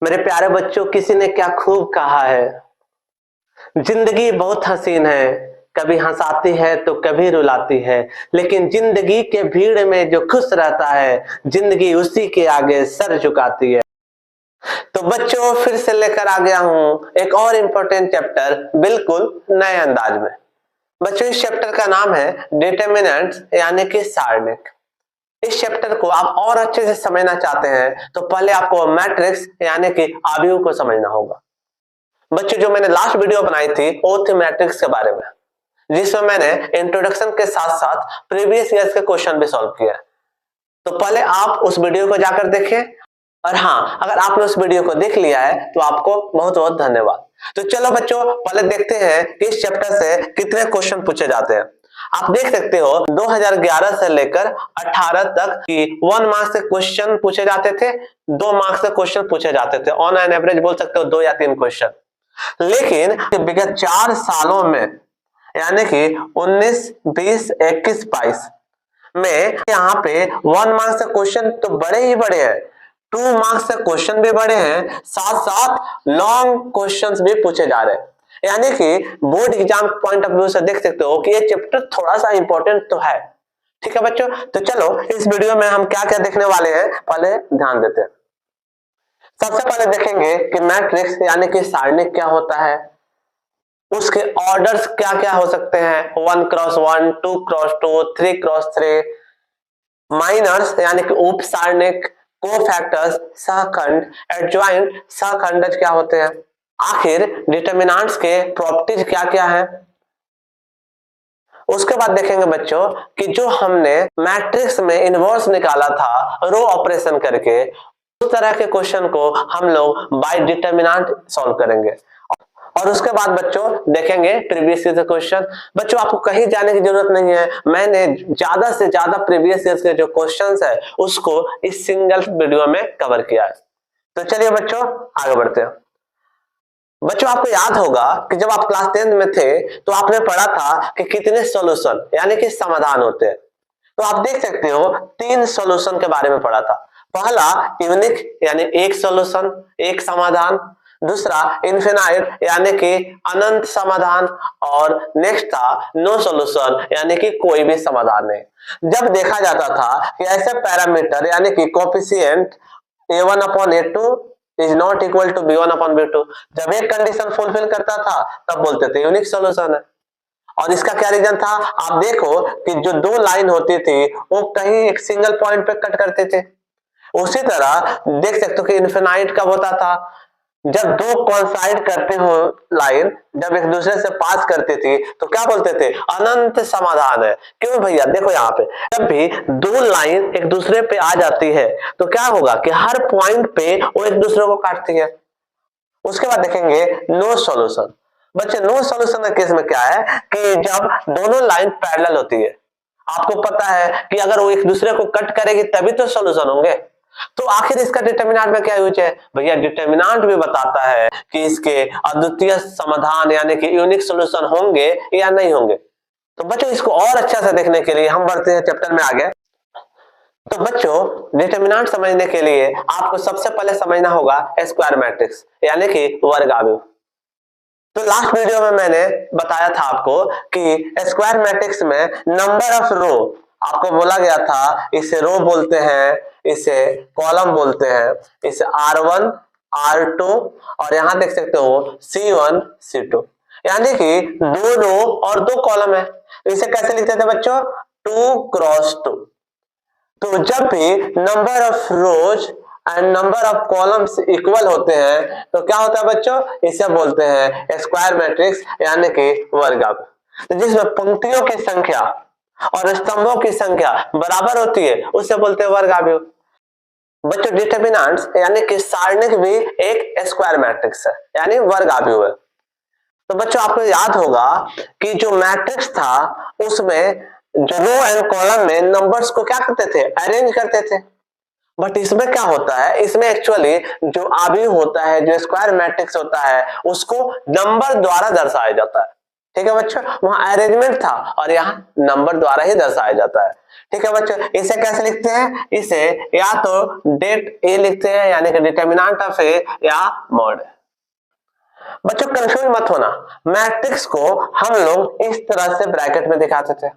मेरे प्यारे बच्चों, किसी ने क्या खूब कहा है, जिंदगी बहुत हसीन है, कभी हंसाती है तो कभी रुलाती है, लेकिन जिंदगी के भीड़ में जो खुश रहता है, जिंदगी उसी के आगे सर झुकाती है। तो बच्चों, फिर से लेकर आ गया हूं एक और इम्पोर्टेंट चैप्टर बिल्कुल नए अंदाज में। बच्चों, इस चैप्टर का नाम है डिटरमिनेंट्स यानी कि सारणिक। इस चैप्टर को आप और अच्छे से समझना चाहते हैं तो पहले आपको मैट्रिक्स यानी कि आव्यूह को समझना होगा। बच्चों, जो मैंने लास्ट वीडियो बनाई थी वो थी मैट्रिक्स के बारे में, जिसमें मैंने इंट्रोडक्शन के साथ साथ प्रीवियस ईयर्स के क्वेश्चन भी सॉल्व किया। तो पहले आप उस वीडियो को जाकर देखें, और हाँ, अगर आपने उस वीडियो को देख लिया है तो आपको बहुत बहुत धन्यवाद। तो चलो बच्चों, पहले देखते हैं कि इस चैप्टर से कितने क्वेश्चन पूछे जाते हैं। आप देख सकते हो 2011 से लेकर 18 तक की 1 मार्क्स से क्वेश्चन पूछे जाते थे, 2 मार्क्स से क्वेश्चन पूछे जाते थे, ऑन एन एवरेज बोल सकते हो 2 या 3 क्वेश्चन। लेकिन विगत 4 सालों में यानी कि 19, 20, 21, 22 में यहाँ पे 1 मार्क्स से क्वेश्चन तो बड़े ही बड़े हैं, 2 मार्क्स से क्वेश्चन भी बड़े हैं, साथ साथ लॉन्ग क्वेश्चंस भी पूछे जा रहे हैं। यानी कि board exam point of view से देख सकते हो कि ये चैप्टर थोड़ा सा इंपॉर्टेंट तो है। ठीक है बच्चों, तो चलो इस वीडियो में हम क्या क्या देखने वाले हैं पहले ध्यान देते हैं। सबसे पहले देखेंगे कि मैट्रिक्स यानी कि सारणिक क्या होता है, उसके ऑर्डर्स क्या क्या हो सकते हैं, 1 क्रॉस 1, 2 क्रॉस 2, 3 क्रॉस 3, माइनर्स यानी कि उप सारणिक, कोफैक्टर्स, सहखंड, एडजॉइंट सहखंडज क्या होते हैं, आखिर डिटरमिनेंट्स के प्रॉपर्टीज क्या क्या है। उसके बाद देखेंगे बच्चों कि जो हमने मैट्रिक्स में इनवर्स निकाला था रो ऑपरेशन करके, उस तरह के क्वेश्चन को हम लोग बाय डिटरमिनेंट सॉल्व करेंगे। और उसके बाद बच्चों देखेंगे प्रीवियस ईयर क्वेश्चन। बच्चों, आपको कहीं जाने की जरूरत नहीं है, मैंने ज्यादा से ज्यादा प्रीवियस ईयर के जो क्वेश्चंस है उसको इस सिंगल वीडियो में कवर किया है। तो चलिए बच्चों आगे बढ़ते हैं। बच्चों, आपको याद होगा कि जब आप क्लास 10 में थे तो आपने पढ़ा था कि कितने सॉल्यूशन यानी कि समाधान होते हैं। तो आप देख सकते हो 3 सॉल्यूशन के बारे में पढ़ा था। पहला यूनिक यानी एक सॉल्यूशन, एक समाधान, दूसरा इनफिनाइट यानी कि अनंत समाधान, और नेक्स्ट था नो सॉल्यूशन यानी कि कोई भी समाधान नहीं। जब देखा जाता था कि ऐसे पैरामीटर यानी कि coefficient a1 upon a2 is not equal to b1 upon b2, जब एक कंडीशन फुलफिल करता था तब बोलते थे यूनिक सॉल्यूशन है। और इसका क्या रीजन था, आप देखो कि जो 2 लाइन होती थी वो कहीं एक सिंगल पॉइंट पे कट करते थे। उसी तरह देख सकते हो कि इनफिनाइट कब होता था, जब 2 कोइंसाइड करते हो लाइन, जब एक दूसरे से पास करती थी तो क्या बोलते थे, अनंत समाधान है। क्यों भैया, देखो यहाँ पे जब भी 2 लाइन एक दूसरे पे आ जाती है तो क्या होगा कि हर पॉइंट पे वो एक दूसरे को काटती है। उसके बाद देखेंगे नो सॉल्यूशन। बच्चे, नो सॉल्यूशन के केस में क्या है कि जब दोनों लाइन पैरेलल होती है, आपको पता है कि अगर वो एक दूसरे को कट करेगी तभी तो सॉल्यूशन होंगे। तो आखिर इसका डिटरमिनेंट में क्या यूज है भैया, डिटरमिनेंट भी बताता है कि इसके अद्वितीय समाधान यानी कि यूनिक सॉल्यूशन होंगे या नहीं होंगे। तो बच्चों, इसको और अच्छा से देखने के लिए हम बढ़ते हैं चैप्टर में आगे। तो बच्चों, डिटरमिनेंट समझने के लिए आपको सबसे पहले समझना होगा स्क्वायर मैट्रिक्स यानी कि वर्ग आव्यूह। तो लास्ट वीडियो में मैंने बताया था आपको कि स्क्वायर मैट्रिक्स में नंबर ऑफ रो, आपको बोला गया था इसे रो बोलते हैं, इसे कॉलम बोलते हैं, इसे R1, R2 और यहां देख सकते हो C1, C2, यानी कि 2 रो और 2 कॉलम है। इसे कैसे लिखते थे बच्चों, 2 क्रॉस 2। तो जब भी number of rose and number of columns equal होते हैं तो क्या होता है बच्चों, इसे बोलते हैं स्क्वायर मैट्रिक्स यानी कि वर्ग आव्यूह। तो जिसमें पंक्तियों की संख्या और स्तंभों की संख्या बराबर होती है उसे बोलते हैं वर्ग आव्यूह। बच्चों, डिटरमिनेंट्स यानी कि सारणिक भी एक स्क्वायर मैट्रिक्स है यानी वर्ग आव्यूह है। तो बच्चों, आपको याद होगा कि जो मैट्रिक्स था उसमें जो रो एंड कॉलम में नंबर्स को क्या करते थे, अरेंज करते थे। बट इसमें क्या होता है, इसमें एक्चुअली जो आव्यूह होता है, जो स्क्वायर मैट्रिक्स होता है, उसको नंबर द्वारा दर्शाया जाता है। ठीक है बच्चों, वहां अरेंजमेंट था और यहाँ नंबर द्वारा ही दर्शाया जाता है। ठीक है बच्चों, इसे कैसे लिखते हैं, इसे या तो डेट ए लिखते हैं यानी कि डिटर्मिनेंट ऑफ ए, या मॉड। बच्चों कंफ्यूज मत होना, मैट्रिक्स को हम लोग इस तरह से ब्रैकेट में दिखाते थे,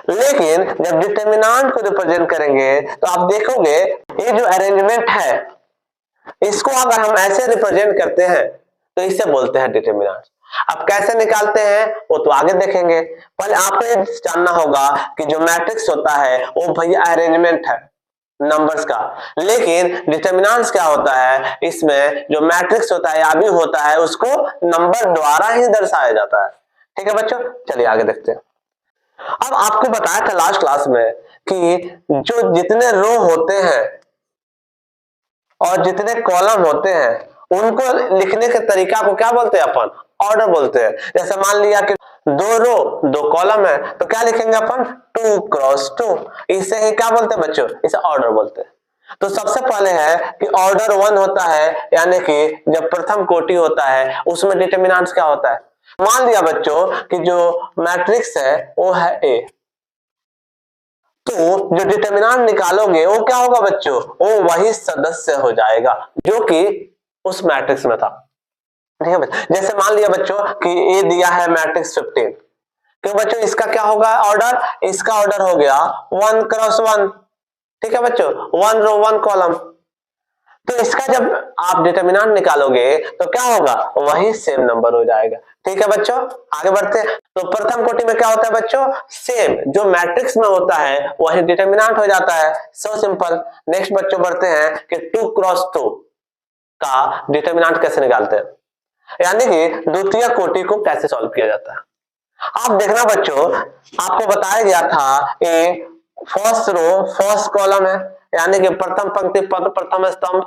लेकिन जब डिटर्मिनेंट को रिप्रेजेंट करेंगे तो आप देखोगे ये जो अरेंजमेंट है इसको अगर हम ऐसे रिप्रेजेंट करते हैं तो इसे बोलते हैं डिटर्मिनेंट। अब कैसे निकालते हैं वो तो आगे देखेंगे, पहले आपको ये जानना होगा कि जो मैट्रिक्स होता है वो भैया अरेंजमेंट है नंबर्स का, लेकिन डिटर्मिनेंट्स क्या होता है, इसमें जो मैट्रिक्स होता है या भी होता है उसको नंबर द्वारा ही दर्शाया जाता है। ठीक है बच्चों, चलिए आगे देखते हैं। अब आपको बताया था लास्ट क्लास में कि जो जितने रो होते हैं और जितने कॉलम होते हैं उनको लिखने के तरीका को क्या बोलते हैं अपन, ऑर्डर बोलते हैं। जैसे मान लिया कि 2 रो 2 कॉलम है तो क्या लिखेंगे अपन, 2 क्रॉस 2, इसे ही क्या बोलते हैं बच्चों, इसे ऑर्डर बोलते हैं। तो सबसे पहले है कि ऑर्डर 1 होता है, यानी कि जब प्रथम कोटि होता है उसमें डिटर्मिनेंट्स क्या होता है। मान लिया बच्चों कि जो मैट्रिक्स है वो है ए, तो जो डिटर्मिनेंट निकालोगे वो क्या होगा बच्चों, वो वही सदस्य हो जाएगा जो कि उस मैट्रिक्स में था। ठीक है, जैसे मान लिया बच्चों कि ए दिया है मैट्रिक्स 15, तो बच्चों इसका क्या होगा ऑर्डर, इसका ऑर्डर हो गया 1 क्रॉस 1। ठीक है बच्चों, 1 रो 1 कॉलम, तो इसका जब आप डिटर्मिनेंट निकालोगे तो क्या होगा, वही सेम नंबर हो जाएगा। ठीक है बच्चों, आगे बढ़ते हैं। तो प्रथम कोटि में क्या होता है बच्चों, सेम जो मैट्रिक्स में होता है वही डिटर्मिनेंट हो जाता है, सो सिंपल। नेक्स्ट बच्चों बढ़ते हैं कि 2 क्रॉस 2 का डिटर्मिनेंट कैसे निकालते हैं, यानी कि द्वितीय कोटि को कैसे सॉल्व किया जाता है। आप देखना बच्चों, आपको बताया गया था ए फर्स्ट रो फर्स्ट कॉलम है, यानी कि प्रथम पंक्ति पद प्रथम स्तंभ।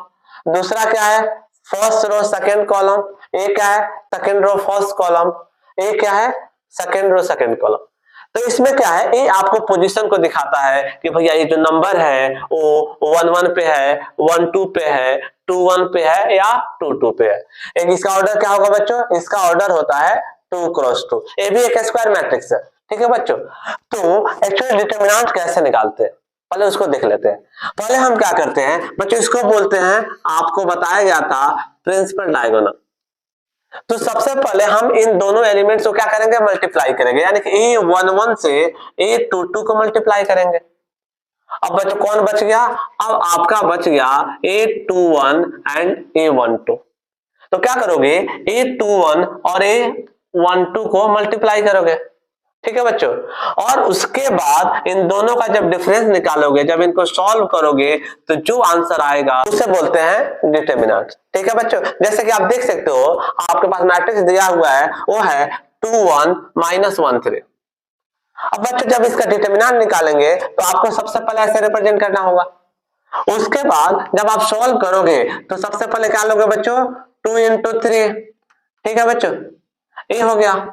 दूसरा क्या है, फर्स्ट रो सेकंड कॉलम। ए क्या है, सेकंड रो फर्स्ट कॉलम। ए क्या है, सेकंड रो सेकंड कॉलम। तो इसमें क्या है, ये आपको पोजीशन को दिखाता है कि भैया ये जो नंबर है वो 1 1 पे है, 1 2 पे है, 2 1 पे है या 2 2 पे है। एक इसका ऑर्डर क्या होगा बच्चों, इसका ऑर्डर होता है 2 क्रॉस 2। ये भी एक स्क्वायर मैट्रिक्स है। ठीक है बच्चों, तो एक्चुअली डिटर्मिनेंट कैसे निकालते हैं पहले उसको देख लेते हैं। पहले हम क्या करते हैं बच्चों, इसको बोलते हैं, आपको बताया गया था प्रिंसिपल डायगोनल। तो सबसे पहले हम इन दोनों एलिमेंट्स को क्या करेंगे, मल्टीप्लाई करेंगे, यानी कि A11 से A22 को मल्टीप्लाई करेंगे। अब बच्चों कौन बच गया, अब आपका बच गया A21 एंड A12। तो क्या करोगे, A21 और A12 को मल्टीप्लाई करोगे। ठीक है बच्चों, और उसके बाद इन दोनों का जब डिफरेंस निकालोगे, जब इनको सॉल्व करोगे तो जो आंसर आएगा उसे बोलते हैं डिटर्मिनेंट। ठीक है बच्चों, जैसे कि आप देख सकते हो आपके पास मैट्रिक्स दिया हुआ है वो है 2 1 -1 3। अब बच्चों जब इसका डिटर्मिनेंट निकालेंगे तो आपको सबसे पहले ऐसे रिप्रेजेंट करना होगा। उसके बाद जब आप सॉल्व करोगे तो सबसे पहले क्या लोगे बच्चों, 2 × 3। ठीक है बच्चों, ये हो गया।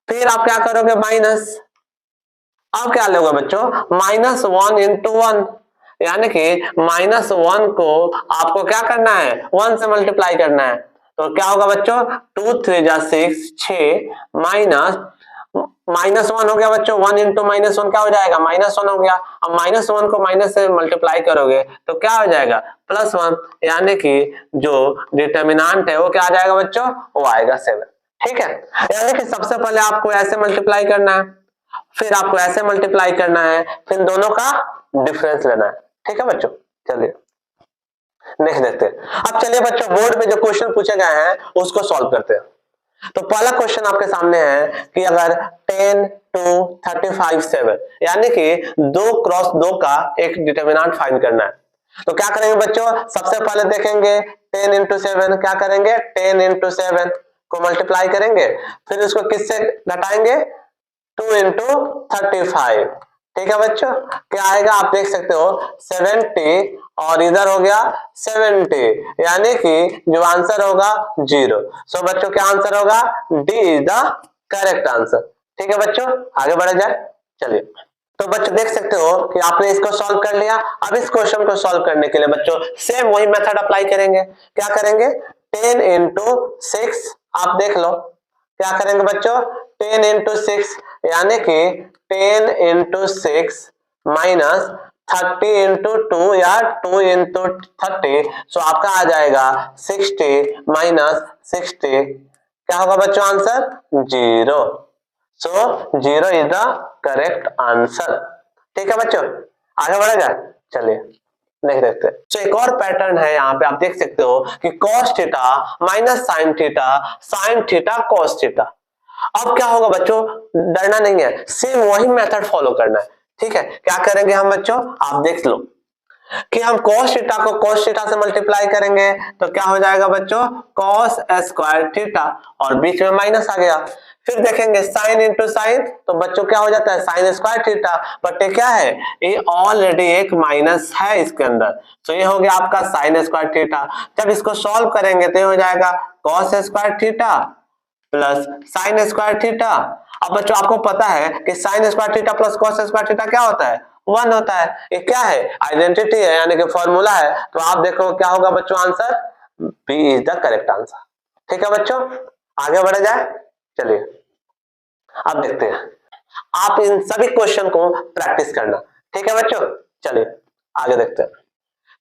फिर आप क्या करोगे, माइनस, अब क्या लोगे बच्चों, -1 × 1, यानी कि -1 को आपको क्या करना है, 1 से मल्टीप्लाई करना है। तो क्या होगा बच्चों, 2 3 जा 6 6 -1 हो गया बच्चों, 1 × -1 क्या हो जाएगा, -1 हो गया। अब -1 को माइनस से मल्टीप्लाई करोगे तो क्या हो जाएगा, +1, यानी कि जो डिटर्मिनेंट है वो क्या आ जाएगा बच्चों, वो आएगा 7। ठीक है, यानी कि सबसे पहले आपको ऐसे मल्टीप्लाई करना है, फिर आपको ऐसे मल्टीप्लाई करना है, फिर दोनों का डिफरेंस लेना है। ठीक है बच्चों, चलिए नेक्स्ट देखते हैं। अब चलिए बच्चों बोर्ड में जो क्वेश्चन पूछे गए हैं उसको सॉल्व करते हैं। तो पहला क्वेश्चन आपके सामने है कि अगर 10 2 35 7, यानी कि 2 क्रॉस 2 का एक डिटर्मिनेंट फाइंड करना है। तो क्या करेंगे बच्चों, सबसे पहले देखेंगे 10 × 7, क्या करेंगे 10 × 7 को मल्टीप्लाई करेंगे, फिर उसको किससे घटाएंगे, 2 × 35। ठीक है बच्चों, क्या आएगा आप देख सकते हो 70 और इधर हो गया 70, यानी कि जो आंसर होगा 0। सो बच्चों क्या आंसर होगा, D is the correct answer. ठीक है बच्चों, आगे बढ़ा जाए। चलिए, तो बच्चों देख सकते हो कि आपने इसको सॉल्व कर लिया। अब इस क्वेश्चन को सॉल्व करने के लिए बच्चों सेम वही मेथड अप्लाई करेंगे। क्या करेंगे, 10 × 6, आप देख लो क्या करेंगे बच्चों, 10 × 6, यानी कि 10 × 6 माइनस 30 इंटू 2 या 2 इंटू 30, सो आपका आ जाएगा 60 माइनस 60, क्या होगा बच्चों answer 0। So 0 is the correct answer. ठीक है बच्चों, आगे बढ़ेगा। चलिए नहीं देखते। तो एक और पैटर्न है, यहाँ पे आप देख सकते हो कि cos theta minus sine theta, sine theta cos theta. अब क्या होगा बच्चों, डरना नहीं है, सेम वही मेथड फॉलो करना है। ठीक है, क्या करेंगे हम बच्चों, आप देख लो कि हम cos थीटा को cos थीटा से मल्टीप्लाई करेंगे तो क्या हो जाएगा बच्चों, cos स्क्वायर थीटा, और बीच में माइनस आ गया। फिर देखेंगे साइन इंटू साइन, तो बच्चों क्या हो जाता है साइन स्क्वायर थीटा, बट ये क्या है, ये ऑलरेडी एक माइनस है इसके अंदर, तो ये हो गया आपका साइन स्क्वायर थीटा। जब इसको सॉल्व करेंगे तो ये हो जाएगा cos square theta plus sine square theta. अब बच्चों आपको पता है कि sign square theta plus cos square theta क्या होता है, 1 होता है। ये क्या है, आइडेंटिटी है, यानी कि फॉर्मूला है। तो आप देखो क्या होगा बच्चों answer, B is the correct answer. ठीक है बच्चों, आगे बढ़े जाए। चलिए अब देखते हैं, आप इन सभी क्वेश्चन को प्रैक्टिस करना। ठीक है बच्चों, चलिए आगे देखते हैं।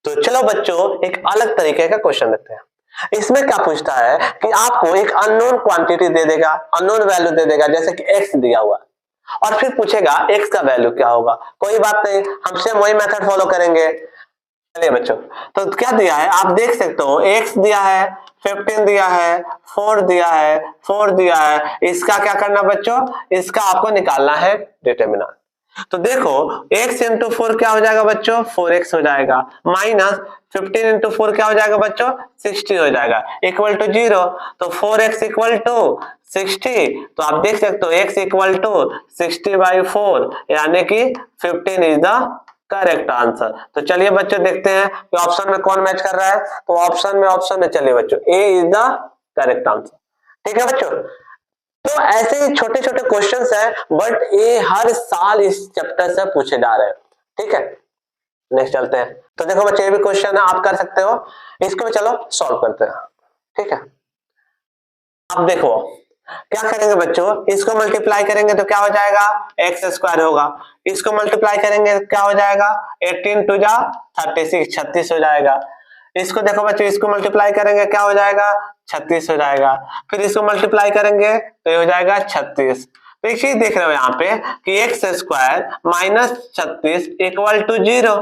तो चलो बच्चों एक अलग तरीके का क्वेश्चन देखते हैं। इसमें क्या पूछता है कि आपको एक अननोन क्वांटिटी दे देगा, अननोन वैल्यू दे देगा, जैसे कि x दिया हुआ, और फिर पूछेगा x का वैल्यू क्या होगा। कोई बात नहीं, हम सेम वही मेथड फॉलो करेंगे। चलिए बच्चों, तो क्या दिया है आप देख सकते हो, x दिया है, 15 दिया है, 4 दिया है, 4 दिया है। इसका क्या करना बच्चों, इसका आपको निकालना है डिटरमिनेंट। तो देखो x इंटू 4 क्या हो जाएगा बच्चों, 4x हो जाएगा, माइनस 15 इंटू 4 क्या हो जाएगा बच्चों, 60 हो जाएगा, इक्वल टू 0। तो 4x इक्वल टू 60, तो आप देख सकते हो x इक्वल टू 60/4, यानी कि 15 इज द करेक्ट आंसर। तो चलिए बच्चों देखते हैं कि ऑप्शन में कौन मैच कर रहा है। तो ऑप्शन में चलिए बच्चों ए इज द करेक्ट आंसर। ठीक है बच्चों, तो ऐसे ही छोटे छोटे क्वेश्चंस हैं, बट ये हर साल इस चैप्टर से पूछे जा रहे हैं। ठीक है, नेक्स्ट चलते हैं। तो देखो बच्चे ये भी क्वेश्चन है, आप कर सकते हो, इसको भी चलो सॉल्व करते हैं। ठीक है, अब देखो क्या करेंगे बच्चों, इसको मल्टीप्लाई करेंगे तो क्या हो जाएगा, एक्स स्क्वायर होगा। इसको मल्टीप्लाई करेंगे तो क्या हो जाएगा, 18 टू जा 36, 36 हो जाएगा। इसको देखो बच्चों, इसको मल्टीप्लाई करेंगे क्या हो जाएगा, 36 हो जाएगा। फिर इसको मल्टीप्लाई करेंगे तो ये हो जाएगा 36। तो एक चीज देख रहे हो यहाँ पे कि X square minus 36 equal to 0,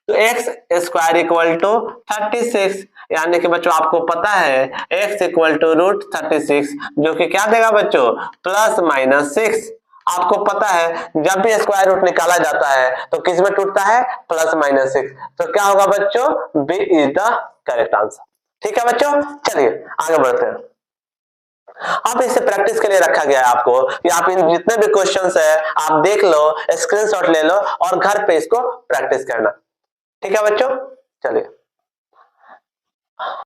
तो एक्स स्क्वायर इक्वल टू 36, यानी कि बच्चों आपको पता है x इक्वल टू √36, जो कि क्या देगा बच्चों, +-6। आपको पता है जब भी स्क्वायर रूट निकाला जाता है तो किस में टूटता है, +-6। तो क्या होगा बच्चों, B is the correct answer. ठीक है बच्चों, चलिए आगे बढ़ते हैं। अब इसे प्रैक्टिस के लिए रखा गया है आपको कि आप इन जितने भी क्वेश्चंस है आप देख लो, स्क्रीनशॉट ले लो और घर पे इसको प्रैक्टिस करना। ठीक है बच्चों, चलिए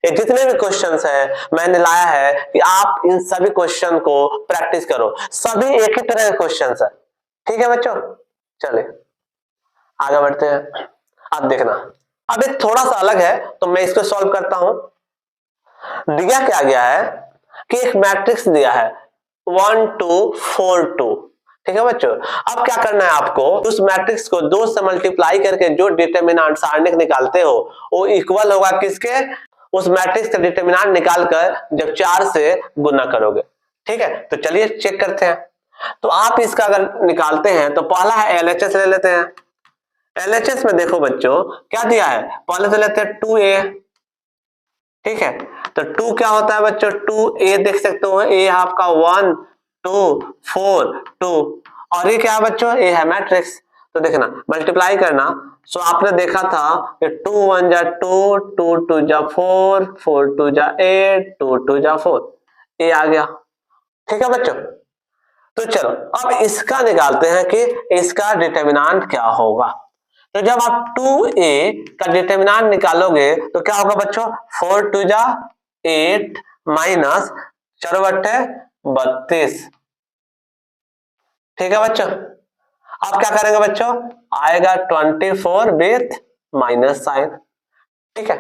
ये जितने भी क्वेश्चंस है मैंने लाया है कि आप इन सभी क्वेश्चन को प्रैक्टिस करो, सभी एक ही तरह के क्वेश्चंस है। ठीक है बच्चों, चलिए आगे बढ़ते हैं। अब देखना, अब ये थोड़ा सा अलग है तो मैं इसको सॉल्व करता हूं। दिया क्या गया है कि एक मैट्रिक्स दिया है 1 2 4 2। ठीक है बच्चों, अब क्या करना है आपको, उस मैट्रिक्स को 2 से मल्टीप्लाई करके जो डिटरमिनेंट सारणिक निकालते हो वो इक्वल होगा किसके, उस मैट्रिक्स का डिटरमिनेंट निकालकर जब 4 से गुना करोगे। ठीक है, तो चलिए चेक करते हैं। तो आप इसका अगर निकालते हैं तो पहला है एलएचएस ले लेते हैं। एलएचएस में देखो बच्चों क्या दिया है, पहले तो लेते हैं 2a। ठीक है, तो 2 क्या होता है बच्चों, 2a देख सकते हो, a आपका 1 2 4 2, और ये क्या है बच्चों, ये है मैट्रिक्स। तो देखना मल्टीप्लाई करना, सो आपने देखा था कि 2 1 जा 2 2 2 जा 4 4 2 जा 8 2 2 जा 4, ये आ गया। ठीक है बच्चों, तो चलो अब इसका निकालते हैं कि इसका डिटरमिनेंट क्या होगा। तो जब आप 2a का डिटरमिनेंट निकालोगे तो क्या होगा बच्चों, 4 2 जा 8 माइनस 4 बट्टे 32। ठीक है बच्चों, अब क्या करेंगे बच्चों, आएगा 24 विथ माइनस साइन। ठीक है,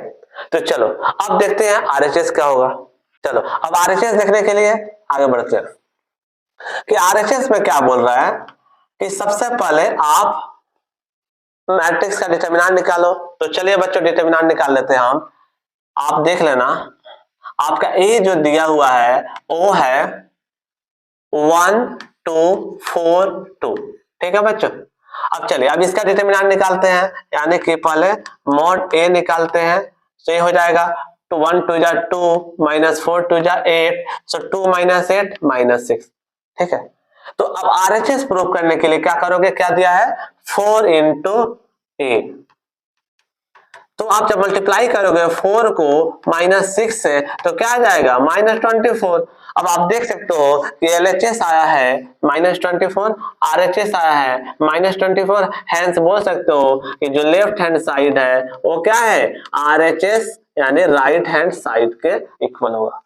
तो चलो अब देखते हैं आरएचएस क्या होगा। चलो अब आरएचएस देखने के लिए आगे बढ़ते हैं कि आरएचएस में क्या बोल रहा है कि सबसे पहले आप मैट्रिक्स का डिटरमिनेंट निकालो। तो चलिए बच्चों डिटरमिनेंट निकाल लेते हैं हम। आप देख लेना, आपका ए जो दिया हुआ है वो है 1 2 4 2, ठीक है बच्चों। अब चलिए अब इसका डिटरमिनेंट निकालते हैं, यानी कि पहले मॉड ए निकालते हैं। तो ये हो जाएगा 1 2 जा 2 माइनस 4 2 जा 8, सो 2 माइनस 8 माइनस 6, ठीक है। तो अब आरएचएस प्रूव करने के लिए क्या करोगे, क्या दिया है 4 इंटू ए। तो आप जब मल्टीप्लाई करोगे 4 को -6 से तो क्या आ जाएगा -24। अब आप देख सकते हो कि एलएचएस आया है -24, आरएचएस आया है -24, हेंस बोल सकते हो कि जो लेफ्ट हैंड साइड है वो क्या है आरएचएस यानी राइट हैंड साइड के इक्वल होगा,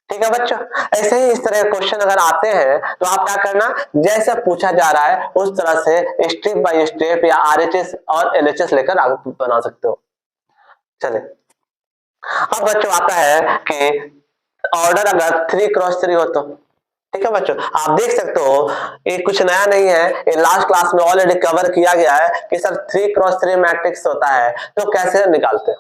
ठीक है बच्चों। ऐसे ही इस तरह के क्वेश्चन अगर आते हैं तो आप क्या करना, जैसा पूछा जा रहा है उस तरह से स्टेप बाय स्टेप या आरएचएस और एलएचएस लेकर आगे बना सकते हो। चले अब बच्चों आता है कि ऑर्डर अगर 3 क्रॉस 3 हो तो, ठीक है बच्चों। आप देख सकते हो ये कुछ नया नहीं है, ये लास्ट क्लास में ऑलरेडी कवर किया गया है कि सर 3 क्रॉस 3 मैट्रिक्स होता है तो कैसे निकालते हैं।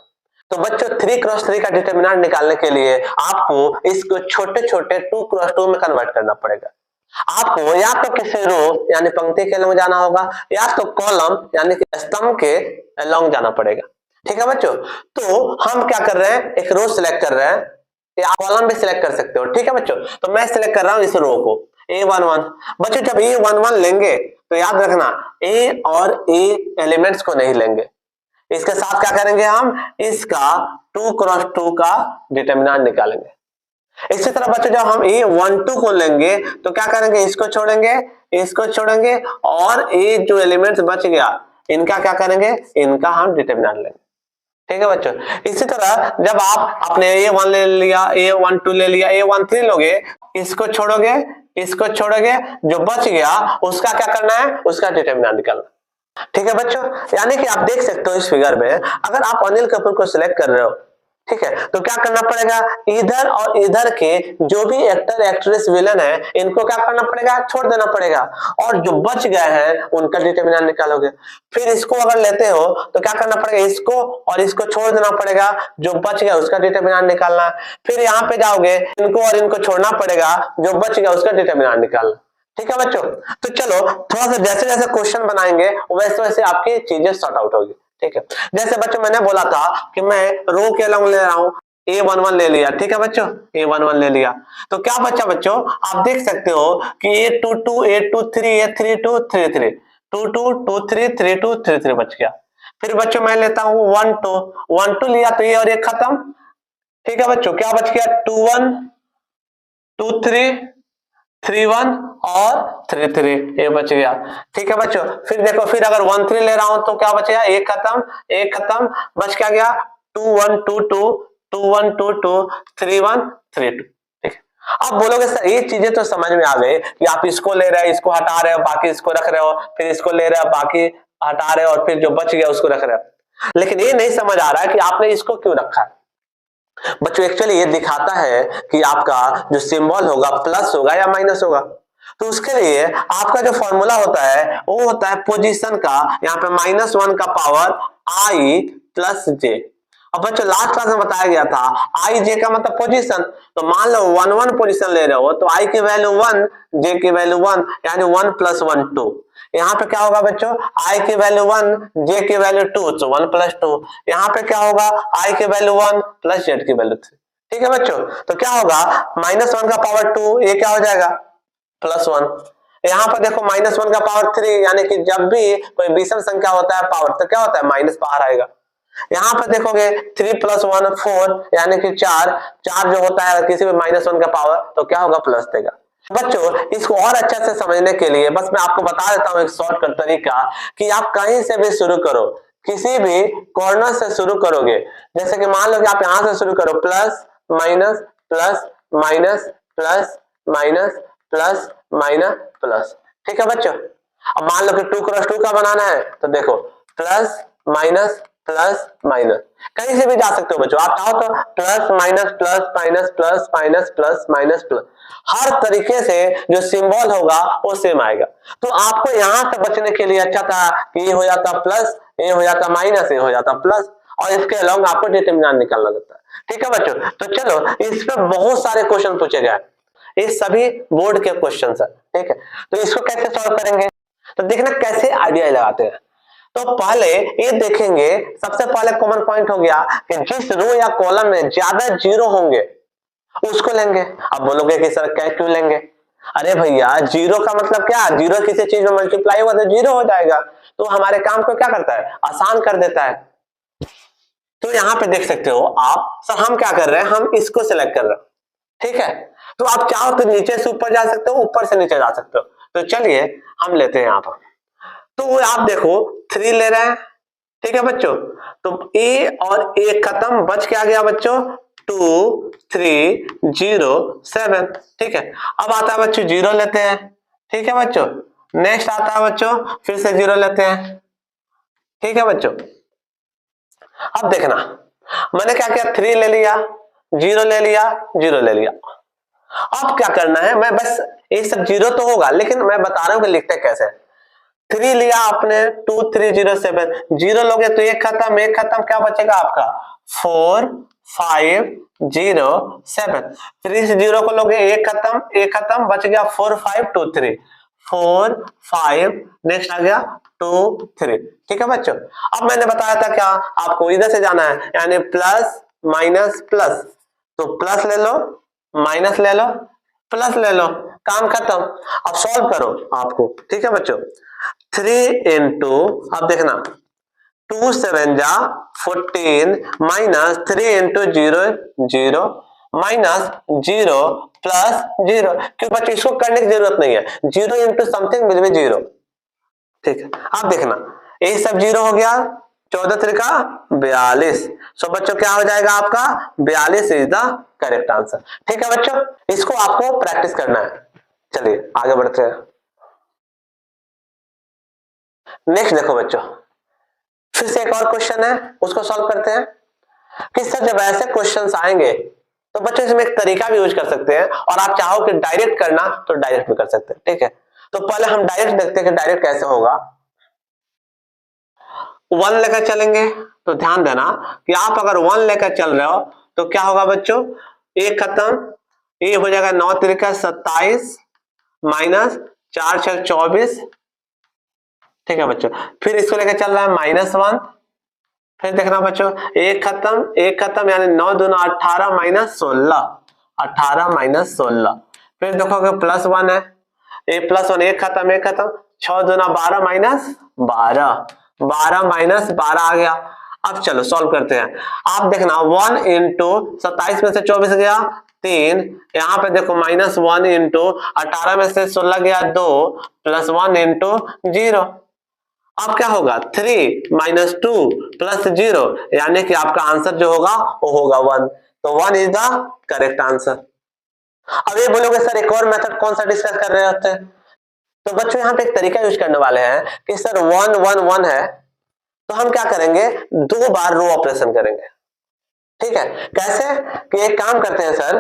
तो बच्चों 3 क्रॉस 3 का डिटरमिनेंट निकालने के लिए आपको इसको छोटे छोटे 2 क्रॉस 2 में कन्वर्ट करना पड़ेगा। आपको या तो किसी रो यानी पंक्ति के अलॉन्ग जाना होगा या तो कॉलम यानी कि स्तंभ के अलॉन्ग जाना पड़ेगा, ठीक है बच्चों। तो हम क्या कर रहे हैं, एक रो सिलेक्ट कर रहे हैं या कॉलम भी सिलेक्ट कर सकते हो, ठीक है बच्चों। तो मैं सिलेक्ट कर रहा हूं इस रो को A11। बच्चों जब A11 लेंगे तो याद रखना A और A एलिमेंट्स को नहीं लेंगे, इसके साथ क्या करेंगे हम इसका 2 क्रॉस 2 का डिटरमिनेंट निकालेंगे। इसी तरह बच्चों जब हम A12 को लेंगे तो क्या करेंगे, इसको छोड़ेंगे और A जो एलिमेंट्स बच गया इनका क्या करेंगे, इनका हम डिटरमिनेंट लेंगे, ठीक है बच्चों। इसी तरह जब आप अपने A1 ले लिया, A12 ले लिया, A13 लोगे, इसको छोड़ोगे जो बच गया उसका क्या करना है, उसका डिटरमिनेंट निकालना, ठीक है बच्चों। यानी कि आप देख सकते हो इस फिगर में अगर आप अनिल कपूर को सिलेक्ट कर रहे हो, ठीक है, तो क्या करना पड़ेगा, इधर और इधर के जो भी एक्टर एक्ट्रेस विलन है इनको क्या करना पड़ेगा, छोड़ देना पड़ेगा, और जो बच गए हैं उनका डिटरमिनेंट निकालोगे। फिर इसको अगर लेते हो तो क्या करना पड़ेगा, इसको और इसको छोड़ देना पड़ेगा, जो बच गया उसका डिटरमिनेंट निकालना। फिर यहाँ पे जाओगे इनको और इनको छोड़ना पड़ेगा, जो बच गया उसका डिटरमिनेंट निकालना, ठीक है बच्चों। तो चलो थोड़ा सा जैसे जैसे क्वेश्चन बनाएंगे वैसे वैसे आपकी चीजें सॉर्ट आउट होगी, ठीक है। जैसे बच्चों मैंने बोला था कि मैं रो के अलॉन्ग ले रहा हूं, A11 ले लिया, ठीक है बच्चों, A11 ले लिया। तो क्या बच्चा बच्चों, आप देख सकते हो कि A22 A23 A32 33 22 23 32 33 बच गया। फिर बच्चों मैं लेता हूं 1 2 लिया तो ये और ये खत्म, ठीक है बच्चों। क्या बच गया 2 1 2 3 3 1 और 3 3 ये बच गया, ठीक है बच्चों। फिर देखो फिर अगर 1 3 ले रहा हूं तो क्या बचेगा, एक खत्म बच क्या गया 2 1 2 2 2 1 2 2 3 1 3 2, ठीक है। अब बोलोगे सर ये चीजें तो समझ में आ गई कि आप इसको ले रहे हैं इसको हटा रहे हो बाकी इसको रख रहे हो, फिर इसको ले रहे हो बाकी हटा रहे हो और फिर जो बच गया उसको रख रहे हो, लेकिन ये नहीं समझ आ रहा है कि आपने इसको क्यों रखा है। बच्चों एक्चुअली ये दिखाता है कि आपका जो सिंबल होगा प्लस होगा या माइनस होगा। तो उसके लिए आपका जो फॉर्मूला होता है वो होता है पोजीशन का, यहाँ पे -1 का पावर i प्लस जे। अब बच्चों लास्ट क्लास में बताया गया था आई जे का मतलब पोजीशन। तो मान लो 1 1 पोजीशन ले रहे हो तो आई की वैल्यू 1 जे की वैल्यू 1 यानी 1 + 1 2। यहाँ पे क्या होगा बच्चों, आई की वैल्यू 1 जे की वैल्यू 2 तो 1 + 2। यहाँ पे क्या होगा, आई की वैल्यू 1 प्लस जेड की वैल्यू 3, ठीक है बच्चों। तो क्या होगा -1 का पावर 2 ये क्या हो जाएगा +1। यहाँ पर देखो -1 का पावर 3 यानी कि जब भी कोई विषम संख्या होता है पावर तो क्या होता है माइनस बाहर आएगा। यहाँ पर देखोगे 3 + 1 4 यानी कि 4 जो होता है किसी भी -1 का पावर तो क्या होगा प्लस देगा। बच्चों इसको और अच्छे से समझने के लिए बस मैं आपको बता देता हूँ एक शॉर्टकट तरीका कि आप कहीं से भी शुरू करो, किसी भी कॉर्नर से शुरू करोगे। जैसे कि मान लो कि आप यहाँ से शुरू करो plus minus plus minus plus minus plus minus plus, ठीक है बच्चों। अब मान लो कि 2 क्रॉस 2 का बनाना है तो देखो प्लस माइनस प्लस माइनस, कहीं से भी जा सकते हो बच्चों। आप चाहो तो plus minus plus minus plus minus plus minus plus, हर तरीके से जो सिंबल होगा वो सेम आएगा। तो आपको यहां से बचने के लिए अच्छा था कि ये हो जाता प्लस, ए हो जाता माइनस, ए हो जाता प्लस, और इसके अलॉन्ग आपको डिटरमिनेंट निकालना रहता है। ठीक है बच्चों, तो चलो इस पे बहुत सारे क्वेश्चन पूछे गए, ये सभी बोर्ड के क्वेश्चन है। ठीक है, तो इसको कैसे सॉल्व करेंगे, तो देखना कैसे आइडिया लगाते हैं। तो पहले ये देखेंगे, सबसे पहले कॉमन पॉइंट हो गया कि जिस रो या कॉलम में ज्यादा जीरो होंगे उसको लेंगे। अब बोलोगे कि सर क्या क्यों लेंगे, अरे भैया जीरो का मतलब क्या, जीरो किसी चीज में मल्टीप्लाई हुआ तो जीरो हो जाएगा, तो हमारे काम को क्या करता है, आसान कर देता है। तो यहां पे देख सकते हो आप, सर हम क्या कर रहे हैं, हम इसको सिलेक्ट कर रहे हैं। ठीक है, तो आप चाहो तो नीचे से ऊपर जा सकते हो, ऊपर से नीचे जा सकते हो। तो चलिए हम लेते हैं यहां पर, तो आप देखो 3 ले रहे हैं। ठीक है बच्चों, तो ए और ए खत्म, बच क्या गया बच्चों, 2 3 0 7। ठीक है, अब आता है बच्चों 0 लेते हैं। ठीक है बच्चों, नेक्स्ट आता है बच्चों फिर से 0 लेते हैं। ठीक है बच्चों, अब देखना मैंने क्या किया, 3 ले लिया, 0 ले लिया, 0 ले लिया। अब क्या करना है, मैं बस ये सब 0 तो होगा, लेकिन मैं बता रहा हूं कि लिखते कैसे। 3 लिया आपने, 2 3 0 7, 0 लोगे तो एक खत्म, एक खत्म, क्या बचेगा आपका 4 5 0 7। फिर इस 0 को लोगे, एक खत्म, एक खत्म, बच गया 4 5 2 3, 4 5, नेक्स्ट आ गया 2 3। ठीक है बच्चों, अब मैंने बताया था क्या, आपको इधर से जाना है, यानी प्लस माइनस प्लस, तो प्लस ले लो, माइनस ले लो, प्लस ले लो, काम खत्म। अब सॉल्व करो आपको। ठीक है बच्चों, 3 इंटू, अब देखना 2 7 जा 14 माइनस 3 इंटू 0 0 माइनस 0 प्लस 0। क्यों बच्चों, इसको करने की जरूरत नहीं है, 0 इंटू समथिंग विल बी 0। ठीक है, अब देखना ये सब 0 हो गया, 14 त्रिका 42। सो बच्चों क्या हो जाएगा आपका 42 इज द करेक्ट आंसर। ठीक है बच्चों, इसको आपको प्रैक्टिस करना है। चलिए आगे बढ़ते हैं। नेक्स्ट देखो बच्चों, फिर से एक और क्वेश्चन है, उसको सॉल्व करते हैं। कि सर जब ऐसे क्वेश्चंस आएंगे तो बच्चों इसमें एक तरीका भी यूज कर सकते हैं, और आप चाहो कि डायरेक्ट करना तो डायरेक्ट भी कर सकते हैं। ठीक है, तो पहले हम डायरेक्ट देखते हैं कि डायरेक्ट कैसे होगा। 1 लेकर चलेंगे, तो ध्यान देना कि आप अगर 1 लेकर चल रहे हो तो क्या होगा बच्चों, एक खत्म, ये हो जाएगा 9 त्रिका 27 माइनस 4 6 24। ठीक है बच्चों, फिर इसको लेकर चल रहा है -1, फिर देखना बच्चों एक खत्म, एक खत्म, यानी 9 दूना 18 माइनस 16, 18 माइनस 16। फिर देखोगे +1 है, ए +1, एक खत्म, एक खत्म, 6 दूना 12 माइनस 12, 12 माइनस 12 आ गया। अब चलो सॉल्व करते हैं। आप देखना 1 इंटू 27 में से 24 गया 3, यहाँ पे देखो -1 इंटू 18 में से 16 गया 2, +1 इंटू 0। अब क्या होगा 3 माइनस 2 प्लस 0, यानी कि आपका आंसर जो होगा वो होगा 1। तो 1 इज द करेक्ट आंसर। अब ये बोलोगे सर एक और मेथड कौन सा डिस्कस कर रहे होते हैं, तो बच्चों यहाँ पे एक तरीका यूज करने वाले हैं कि सर 1 1 1 है, तो हम क्या करेंगे 2 बार रो ऑपरेशन करेंगे। ठीक है, कैसे कि एक काम करते हैं सर,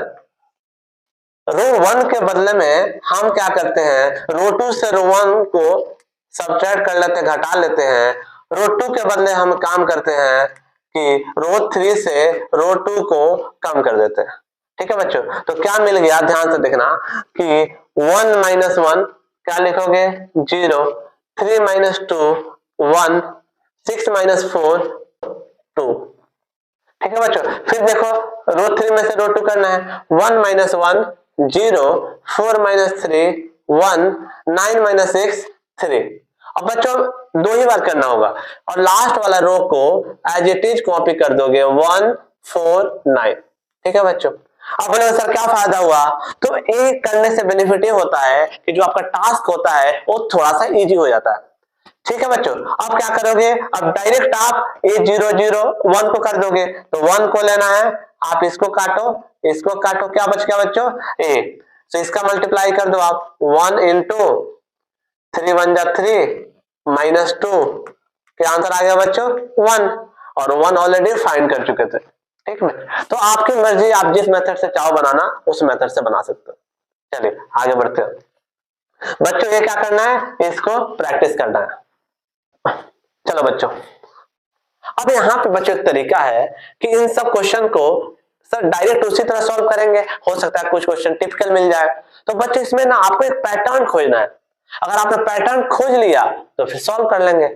रो 1 के बदले में हम क्या करते हैं, रो 2 से रो 1 को सब्ट्रैक्ट कर लेते हैं, घटा लेते हैं। रो 2 के बदले हम काम करते हैं कि रो 3 से रो 2 को कम कर देते हैं। ठीक है बच्चों, तो क्या मिल गया, ध्यान से देखना कि 1 माइनस 1 क्या लिखोगे 0, 3 माइनस 2 1, 6 माइनस 4 2। ठीक है बच्चों, फिर देखो रो 3 में से रो 2 करना है, 1 माइनस 1 0, 4 माइनस 3 1, 9 माइनस 6 3। अब बच्चों 2 ही बार करना होगा, और लास्ट वाला रो को एज इट इज कॉपी कर दोगे 1 4 9। ठीक है बच्चों, अब बोले सर क्या फायदा हुआ, तो एक करने से बेनिफिट ये होता है कि जो आपका टास्क होता है वो थोड़ा सा इजी हो जाता है। ठीक है बच्चों, अब क्या करोगे, अब डायरेक्ट आप ए 0 0 1 को कर दोगे, तो 1 को लेना है, आप इसको काटो, इसको काटो, क्या बच गया बच्चों ए, तो इसका मल्टीप्लाई कर दो आप 1 इंटू 3 1 जा 3 माइनस 2, क्या आंसर आ गया बच्चों 1, और 1 ऑलरेडी फाइंड कर चुके थे। ठीक है, तो आपकी मर्जी, आप जिस मेथड से चाहो बनाना उस मेथड से बना सकते हो। चलिए आगे बढ़ते हैं बच्चों, ये क्या करना है, इसको प्रैक्टिस करना है। चलो बच्चों अब यहाँ पे बच्चों एक तरीका है कि इन सब क्वेश्चन को सर डायरेक्ट उसी तरह सॉल्व करेंगे, हो सकता है कुछ क्वेश्चन टिपिकल मिल जाए। तो बच्चों इसमें ना आपको एक पैटर्न खोजना है, अगर आपने पैटर्न खोज लिया तो फिर सॉल्व कर लेंगे।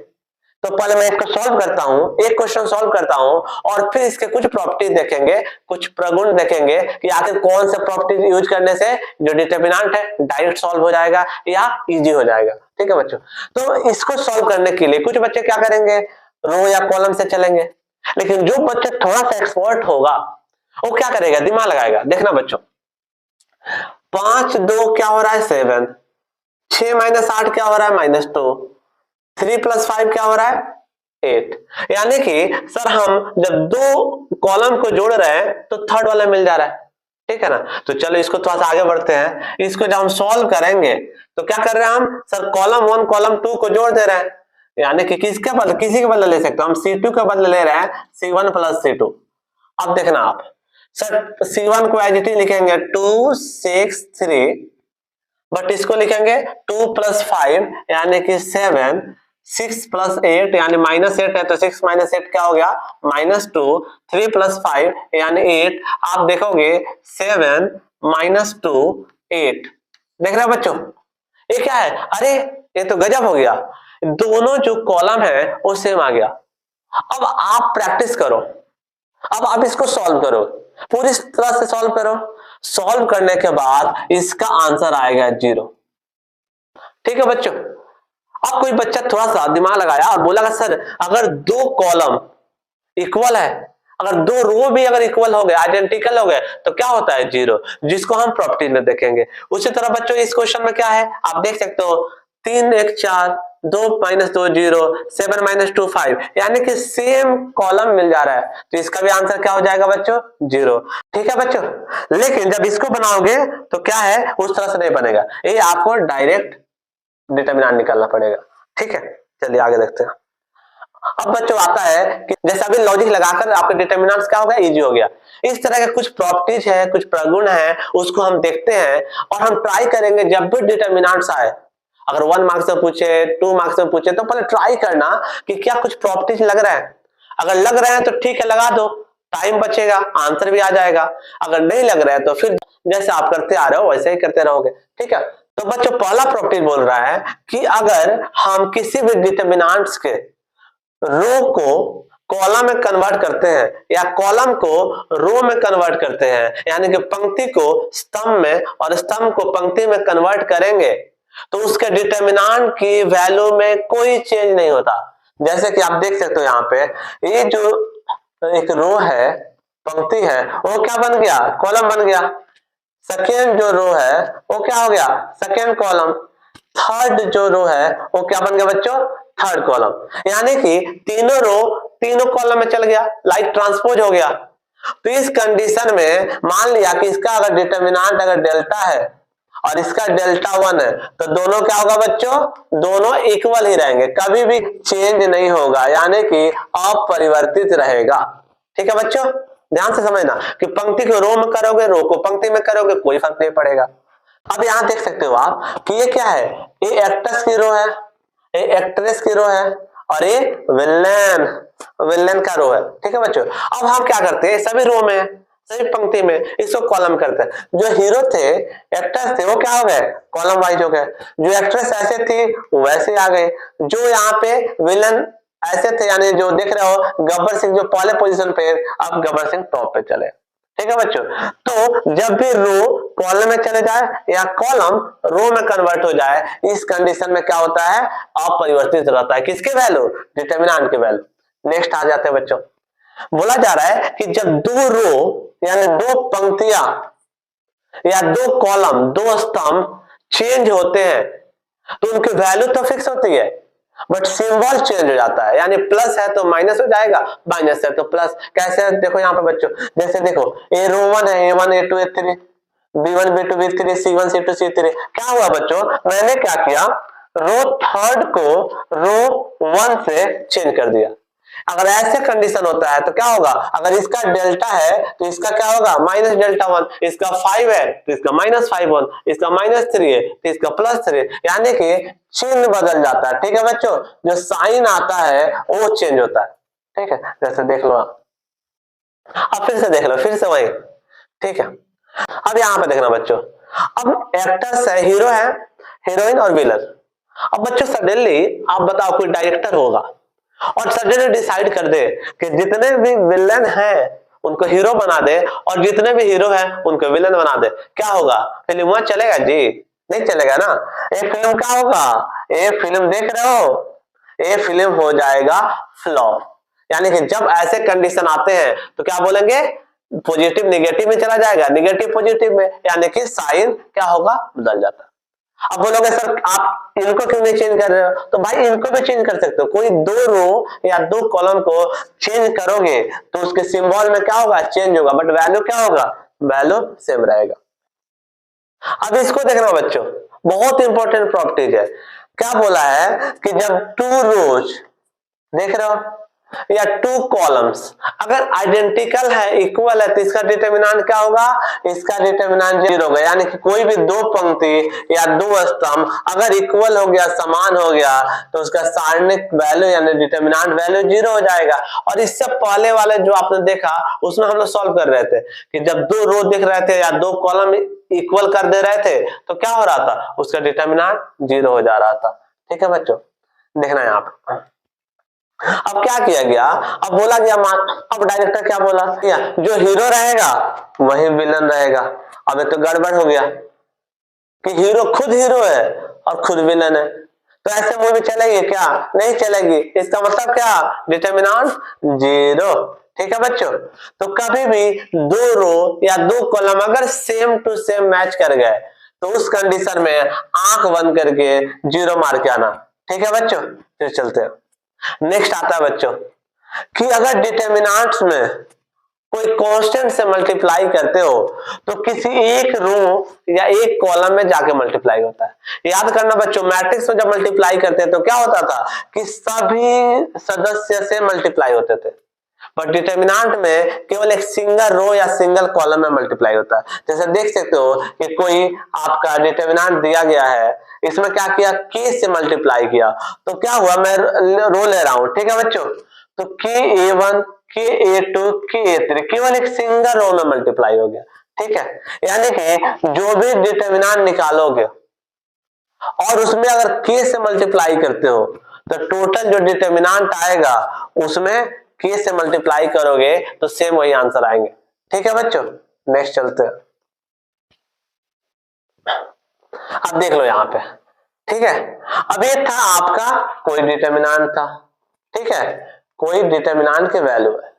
तो पहले मैं इसको सॉल्व करता हूं, एक क्वेश्चन सॉल्व करता हूं और फिर इसके कुछ प्रॉपर्टीज देखेंगे, कुछ प्रगुण देखेंगे कि आखिर कौन से प्रॉपर्टीज यूज करने से जो डिटरमिनेंट है डायरेक्ट सॉल्व हो जाएगा या इजी हो जाएगा। ठीक है बच्चों, तो इसको सॉल्व करने के लिए कुछ बच्चे क्या करेंगे, रो या कॉलम से चलेंगे, लेकिन जो बच्चा थोड़ा सा एक्सपर्ट होगा वो क्या करेगा, दिमाग लगाएगा। देखना बच्चों, 5 2 क्या हो रहा है 7, 6 - 8 क्या हो रहा है -2, 3 + 5 क्या हो रहा है 8। यानी कि सर हम जब दो कॉलम को जोड़ रहे हैं तो थर्ड वाला मिल जा रहा है। ठीक है ना, तो चलो इसको थोड़ा सा आगे बढ़ते हैं। इसको जब हम सॉल्व करेंगे तो क्या कर रहे हैं हम, सर कॉलम 1 कॉलम 2 को जोड़ दे रहे हैं, यानी कि किसके बदले, किसी के बदले ले सकते हो हम, C2 के बदले ले रहे हैं C1 + C2। अब देखना आप, सर C1 को एज इट इज लिखेंगे 2 6 3, बट इसको लिखेंगे 2 + 5 यानी कि 7, 6 + 8 यानी -8 है तो 6 - 8 क्या हो गया -2, 3 + 5 यानी 8। आप देखोगे 7 - 2 8। देख रहे हैं बच्चों, ये क्या है, अरे ये तो गजब हो गया, दोनों जो कॉलम है वो सेम आ गया। अब आप प्रैक्टिस करो, अब आप इसको सॉल्व करो, पूरी तरह से सॉल्व करो। सॉल्व करने के बाद इसका आंसर आएगा 0। ठीक है बच्चों, अब कोई बच्चा थोड़ा सा दिमाग लगाया और बोला सर अगर दो कॉलम इक्वल है, अगर दो रो भी अगर इक्वल हो गए, आइडेंटिकल हो गए तो क्या होता है 0, जिसको हम प्रॉपर्टी में देखेंगे। उसी तरह बच्चों इस क्वेश्चन में क्या है आप देख सकते हो, 3 1 4, 2 - 2 0, 7 - 2 5, यानी कि सेम कॉलम मिल जा रहा है, तो इसका भी आंसर क्या हो जाएगा बच्चों 0। ठीक है बच्चों, लेकिन जब इसको बनाओगे तो क्या है, उस तरह से नहीं बनेगा, ये आपको डायरेक्ट डिटरमिनेंट निकालना पड़ेगा। ठीक है, चलिए आगे देखते हैं। अब बच्चों आता है कि जैसा अभी लॉजिक लगाकर आपके डिटरमिनेंट्स क्या हो गया, इजी हो गया। इस तरह के कुछ प्रॉपर्टीज है, कुछ प्रगुण है, उसको हम देखते हैं और हम ट्राई करेंगे जब भी डिटरमिनेंट्स आए, अगर 1 मार्क्स में पूछे 2 मार्क्स में पूछे तो पहले ट्राई करना कि क्या कुछ प्रॉपर्टीज लग रहा है। अगर लग रहे हैं तो ठीक है लगा दो, टाइम बचेगा, आंसर भी आ जाएगा। अगर नहीं लग रहा है तो फिर जैसे आप करते आ रहे हो वैसे ही करते रहोगे। ठीक है, तो बच्चों पहला प्रॉपर्टी बोल रहा है कि अगर हम किसी भी डिटरमिनेंट्स के रो को कॉलम में कन्वर्ट करते हैं या कॉलम को रो में कन्वर्ट करते हैं, यानी कि पंक्ति को स्तंभ में और स्तंभ को पंक्ति में कन्वर्ट करेंगे तो उसके डिटरमिनेंट की वैल्यू में कोई चेंज नहीं होता। जैसे कि आप देख सकते हो यहाँ पे, ये जो एक रो है, पंक्ति है, वो क्या बन गया, कॉलम बन गया। सेकेंड जो रो है वो क्या हो गया, सेकेंड कॉलम। थर्ड जो रो है वो क्या बन गया बच्चों, थर्ड कॉलम। यानी कि तीनों रो तीनों कॉलम में चल गया, लाइक ट्रांसपोज हो गया। तो इस कंडीशन में मान लिया कि इसका अगर डिटरमिनेंट अगर डेल्टा है और इसका डेल्टा 1 है तो दोनों क्या होगा बच्चों, दोनों इक्वल ही रहेंगे, कभी भी चेंज नहीं होगा, यानी कि अपरिवर्तित रहेगा। ठीक है बच्चों, ध्यान से समझना कि पंक्ति को रो में करोगे, रो को पंक्ति में करोगे, कोई फर्क नहीं पड़ेगा। अब यहां देख सकते हो आप कि ये क्या है, ये एक्ट्रेस की रो है, ये एक्ट्रेस की रो है और ये विलेन विलेन का रो है। ठीक है बच्चों, अब हम क्या करते हैं, सभी रो में सभी पंक्ति में इसको कॉलम करते हैं। जो हीरो थे, एक्ट्रेस थे, वो क्या हो गए, कॉलम वाइज हो गए। जो एक्ट्रेस ऐसे थी वैसे आ गए। जो यहाँ पे विलन ऐसे थे, यानी जो देख रहे हो गब्बर सिंह जो पहले पोजीशन पे, अब गब्बर सिंह टॉप पे चले। ठीक है बच्चों, तो जब भी रो कॉलम में चले जाए या कॉलम रो में कन्वर्ट हो जाए, इस कंडीशन में क्या होता है, अपरिवर्तित रहता है। किसके वैल्यू, डिटरमिनेंट के वैल्यू। नेक्स्ट आ जाते हैं बच्चों, बोला जा रहा है कि जब दो रो यानी दो पंक्तियां या दो कॉलम दो स्तंभ चेंज होते हैं तो उनकी वैल्यू तो फिक्स होती है, बट सिंबल चेंज हो जाता है, यानी प्लस है तो माइनस हो जाएगा, माइनस है तो प्लस। कैसे है देखो यहाँ पे बच्चों, जैसे देखो ए रो 1 है, A1 A2 A3, B1 B2 B3 C1 C2 C3। क्या हुआ बच्चों, मैंने क्या किया, रो थर्ड को रो 1 से चेंज कर दिया। अगर ऐसे कंडीशन होता है तो क्या होगा, अगर इसका डेल्टा है तो इसका क्या होगा माइनस डेल्टा 1, इसका 5 है तो इसका -5 1, इसका -3 है तो इसका +3, यानी कि चिन्ह बदल जाता है। ठीक है बच्चों, जो साइन आता है वो चेंज होता है। ठीक है, जैसे देख लो आप, अब फिर से देख लो, फिर से वही, ठीक है। अब यहाँ पे देखना बच्चों, अब एक्टर्स है, हीरो है, हीरोइन और विलन। अब बच्चों सडनली आप बताओ कोई डायरेक्टर होगा और सडनली डिसाइड कर दे कि जितने भी विलन हैं उनको हीरो बना दे और जितने भी हीरो हैं उनको विलन बना दे, क्या होगा? फिल्म वहां चलेगा जी? नहीं चलेगा ना। ये फिल्म क्या होगा? ये फिल्म देख रहे हो, ये फिल्म हो जाएगा फ्लॉप। यानी कि जब ऐसे कंडीशन आते हैं तो क्या बोलेंगे? पॉजिटिव निगेटिव में चला जाएगा, निगेटिव पॉजिटिव में, यानी कि साइन क्या होगा? बदल जाता। अब बोलोगे सर आप इनको क्यों नहीं चेंज कर रहे हो? तो भाई इनको भी चेंज कर सकते हो, कोई दो रो या दो कॉलम को चेंज करोगे तो उसके सिंबल में क्या होगा? चेंज होगा, बट वैल्यू क्या होगा? वैल्यू सेम रहेगा। अब इसको देखना बच्चों, बहुत इंपॉर्टेंट प्रॉपर्टीज है। क्या बोला है कि जब टू रोज देख रहे हो या टू कॉलम्स अगर आइडेंटिकल है, इक्वल है, तो इसका डिटरमिनेंट क्या होगा? इसका डिटरमिनेंट जीरो होगा। यानी कि कोई भी दो पंक्ति या दो स्तंभ अगर इक्वल हो गया, समान हो गया, तो उसका सारणिक वैल्यू यानी डिटरमिनेंट वैल्यू जीरो हो जाएगा। और इससे पहले वाले जो आपने देखा उसमें हम लोग सॉल्व कर रहे थे कि जब दो रो दिख रहे थे या दो कॉलम इक्वल कर दे रहे थे तो क्या हो रहा था? उसका डिटरमिनेंट जीरो हो जा रहा था। ठीक है बच्चों, देखना यहाँ पे। अब क्या किया गया? अब बोला गया, अब डायरेक्टर क्या बोला? जो हीरो रहेगा वही विलन रहेगा। अब ये तो गड़बड़ हो गया कि हीरो खुद हीरो है और खुद विलन है, तो ऐसे मूवी चलेगी क्या? नहीं चलेगी। इसका मतलब क्या? Determinant zero. ठीक है बच्चों, तो कभी भी दो रो या दो कॉलम अगर सेम टू सेम मैच कर गए तो उस कंडीशन में आंख बंद करके जीरो मार के आना। ठीक है बच्चों, फिर चलते हैं। नेक्स्ट आता है बच्चों कि अगर डिटरमिनेंट्स में कोई कांस्टेंट से मल्टीप्लाई करते हो तो किसी एक रो या एक कॉलम में जाके मल्टीप्लाई होता है। याद करना बच्चों, मैट्रिक्स में जब मल्टीप्लाई करते हैं तो क्या होता था कि सभी सदस्य से मल्टीप्लाई होते थे, पर डिटरमिनेंट में केवल एक सिंगल रो या सिंगल कॉलम में मल्टीप्लाई होता है। जैसे देख सकते हो कि कोई आपका डिटरमिनेंट दिया गया है, इसमें क्या किया? k से मल्टीप्लाई किया, तो क्या हुआ? मैं रो ले रहा हूं, ठीक है बच्चों, तो k a1 k a2 k a3 केवल एक सिंगल रो में मल्टीप्लाई हो गया। ठीक है, यानी कि जो भी डिटरमिनेंट निकालोगे और उसमें अगर k से मल्टीप्लाई करते हो तो टोटल जो डिटरमिनेंट आएगा उसमें k से मल्टीप्लाई करोगे तो सेम वही आंसर आएंगे। ठीक है बच्चों, नेक्स्ट चलते हैं। अब देख लो यहाँ पे, ठीक है, अब ये था आपका कोई डिटरमिनेंट था, ठीक है, कोई डिटरमिनेंट के वैल्यू है।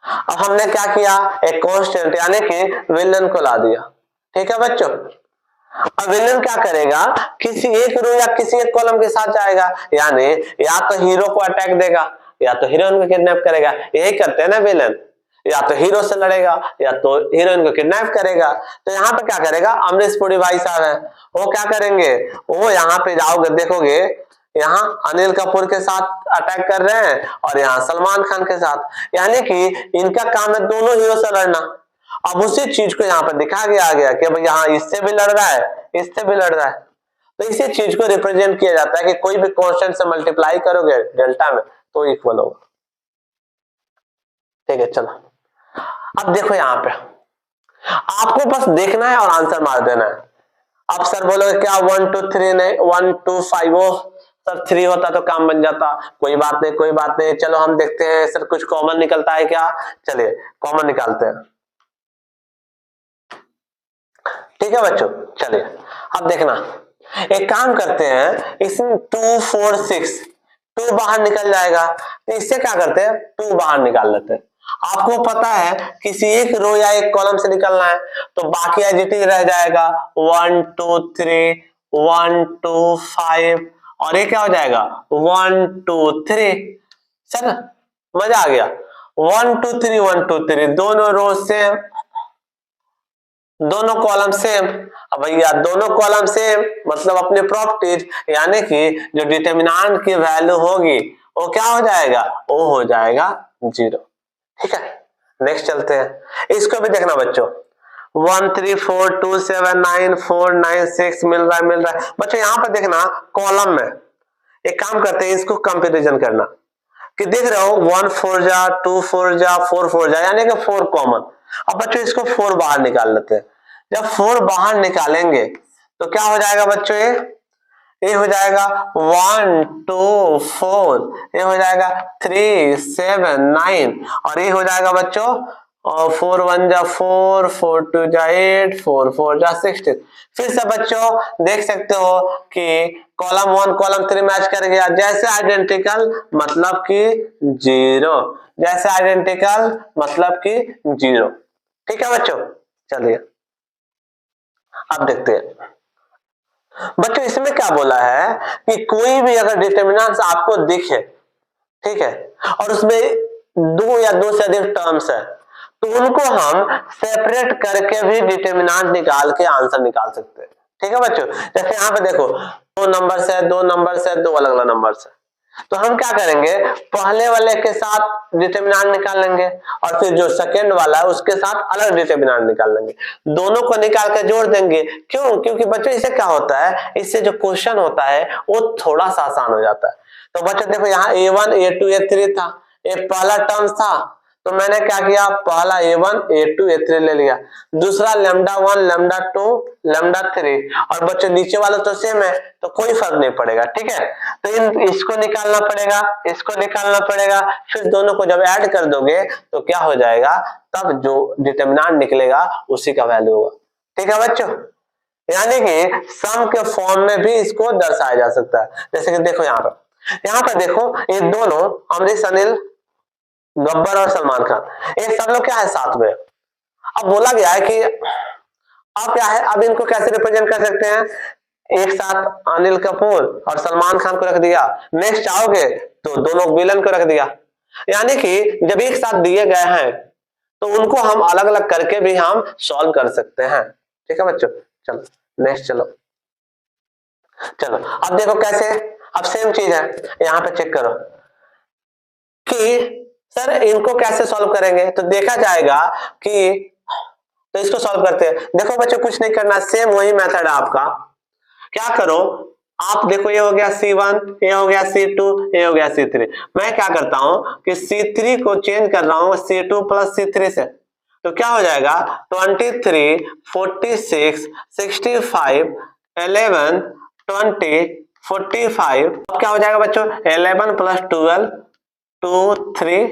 अब हमने क्या किया? एक कांस्टेंट यानी कि विलन को ला दिया। ठीक है बच्चों, अब विलन क्या करेगा? किसी एक रो या किसी एक कॉलम के साथ जाएगा, यानी या तो हीरो को अटैक देगा या तो हीरोइन को किडनैप करेगा। यही करते हैं ना विलन, या तो हीरो से लड़ेगा या तो हीरोइन को किडनैप करेगा। तो यहाँ पे क्या करेगा? अमरीश पुरी भाई साहब है, वो क्या करेंगे? वो यहाँ पे जाओगे, देखोगे यहाँ अनिल कपूर के साथ अटैक कर रहे हैं और यहाँ सलमान खान के साथ, यानी कि इनका काम है दोनों हीरो से लड़ना। अब उसी चीज को यहाँ पर दिखा गया कि भाई यहाँ इससे भी लड़ रहा है, इससे भी लड़ रहा है, तो इसी चीज को रिप्रेजेंट किया जाता है कि कोई भी कांस्टेंट से मल्टीप्लाई करोगे डेल्टा में तो इक्वल होगा। ठीक है, चलो अब देखो यहाँ पे आपको बस देखना है और आंसर मार देना है। अब सर बोलोगे क्या 1 2 3 नहीं 1 2 5 वो सर 3 होता तो काम बन जाता। कोई बात नहीं, कोई बात नहीं, चलो हम देखते हैं सर कुछ कॉमन निकलता है क्या। चलिए कॉमन निकालते हैं। ठीक है बच्चों, चलिए अब देखना, एक काम करते हैं, इसमें 2 4 6 2 बाहर निकल जाएगा, तो इससे क्या करते हैं 2 बाहर निकाल लेते हैं। आपको पता है किसी एक रो या एक कॉलम से निकलना है तो बाकी एज इट इज रह जाएगा 1 2 3 1 2 5 और ये क्या हो जाएगा 1 2 3। सर मजा आ गया, 1 2 3 1 2 3 दोनों रो सेम, दोनों कॉलम सेम। अब भैया दोनों कॉलम सेम मतलब अपने प्रॉपर्टीज, यानी कि जो डिटरमिनेंट की वैल्यू होगी वो क्या हो जाएगा? वो हो जाएगा जीरो। ठीक है, नेक्स्ट चलते हैं। इसको भी देखना बच्चों, 1 3 4 2 7 9 4 9 6 मिल रहा है बच्चों। यहाँ पर देखना कॉलम में एक काम करते हैं, इसको कंपैरिजन करना। कि देख रहे हो 1 4 जा 2 4 जा 4 4 जा, यानी कि 4 कॉमन। अब बच्चों इसको 4 बाहर निकाल लेते हैं। जब 4 बाहर निकालेंगे तो क्या हो जाएगा बच्चों, ये हो जाएगा 1 2 4, ये हो जाएगा 3 7 9, और ये हो जाएगा बच्चों 4 1 जा 4 4 2 जा 8 4 4 जा 16। फिर से बच्चों देख सकते हो कि कॉलम 1 कॉलम 3 मैच कर गया, जैसे आइडेंटिकल मतलब कि 0, जैसे आइडेंटिकल मतलब कि 0। ठीक है बच्चों, चलिए अब देखते हैं बच्चों इसमें क्या बोला है कि कोई भी अगर डिटर्मिनेंट्स आपको दिखे, ठीक है, और उसमें 2 या 2 से अधिक टर्म्स है, तो उनको हम सेपरेट करके भी डिटर्मिनेंट निकाल के आंसर निकाल सकते हैं। ठीक है बच्चों, जैसे यहाँ पे देखो 2 नंबर से 2 नंबर से 2 अलग अलग नंबर से, तो हम क्या करेंगे, पहले वाले के साथ डिटर्मिनेंट निकाल लेंगे और फिर जो सेकंड वाला है उसके साथ अलग डिटर्मिनेंट निकाल लेंगे, दोनों को निकाल के जोड़ देंगे। क्यों? क्योंकि बच्चों इससे क्या होता है, इससे जो क्वेश्चन होता है वो थोड़ा सा आसान हो जाता है। तो बच्चों देखो यहाँ a1 a2 a3 था, ये पहला टर्म था, तो मैंने क्या किया, पहला a1 a2 a3 ले लिया, दूसरा लैम्डा 1 लैम्डा 2 लैम्डा 3, और बच्चों नीचे वाला तो सेम है तो कोई फर्क नहीं पड़ेगा। ठीक है, तो इसको निकालना पड़ेगा, इसको निकालना पड़ेगा, फिर दोनों को जब ऐड कर दोगे तो क्या हो जाएगा, तब जो डिटर्मिनेंट निकलेगा उसी का वैल्यू होगा। ठीक है बच्चों, यानी कि सम के फॉर्म में भी इसको दर्शाया जा सकता है। जैसे कि देखो यहाँ पर देखो ये दोनों अमरीश अनिल, गब्बर और सलमान खान, ये सब लोग क्या है साथ में। अब बोला गया है कि अब क्या है, अब इनको कैसे रिप्रेजेंट कर सकते हैं, एक साथ अनिल कपूर और सलमान खान को रख दिया, नेक्स्ट चाहोगे तो दोनों विलन को रख दिया, यानी कि जब एक साथ दिए गए हैं तो उनको हम अलग अलग करके भी हम सॉल्व कर सकते हैं। ठीक है बच्चों, चलो नेक्स्ट, चलो अब देखो कैसे, अब सेम चीज है, यहाँ पे चेक करो कि सर इनको कैसे सॉल्व करेंगे, तो देखा जाएगा कि, तो इसको सॉल्व करते हैं। देखो बच्चों कुछ नहीं करना, सेम वही मेथड है आपका। क्या करो, आप देखो ये हो गया C1, ये हो गया C2, ये हो गया C3, मैं क्या करता हूं कि C3 को चेंज कर रहा हूं C2 प्लस C3 से, तो क्या हो जाएगा 23 46 65 11 20 45, अब क्या हो जाएगा बच्चों 11 प्लस 12 2 3,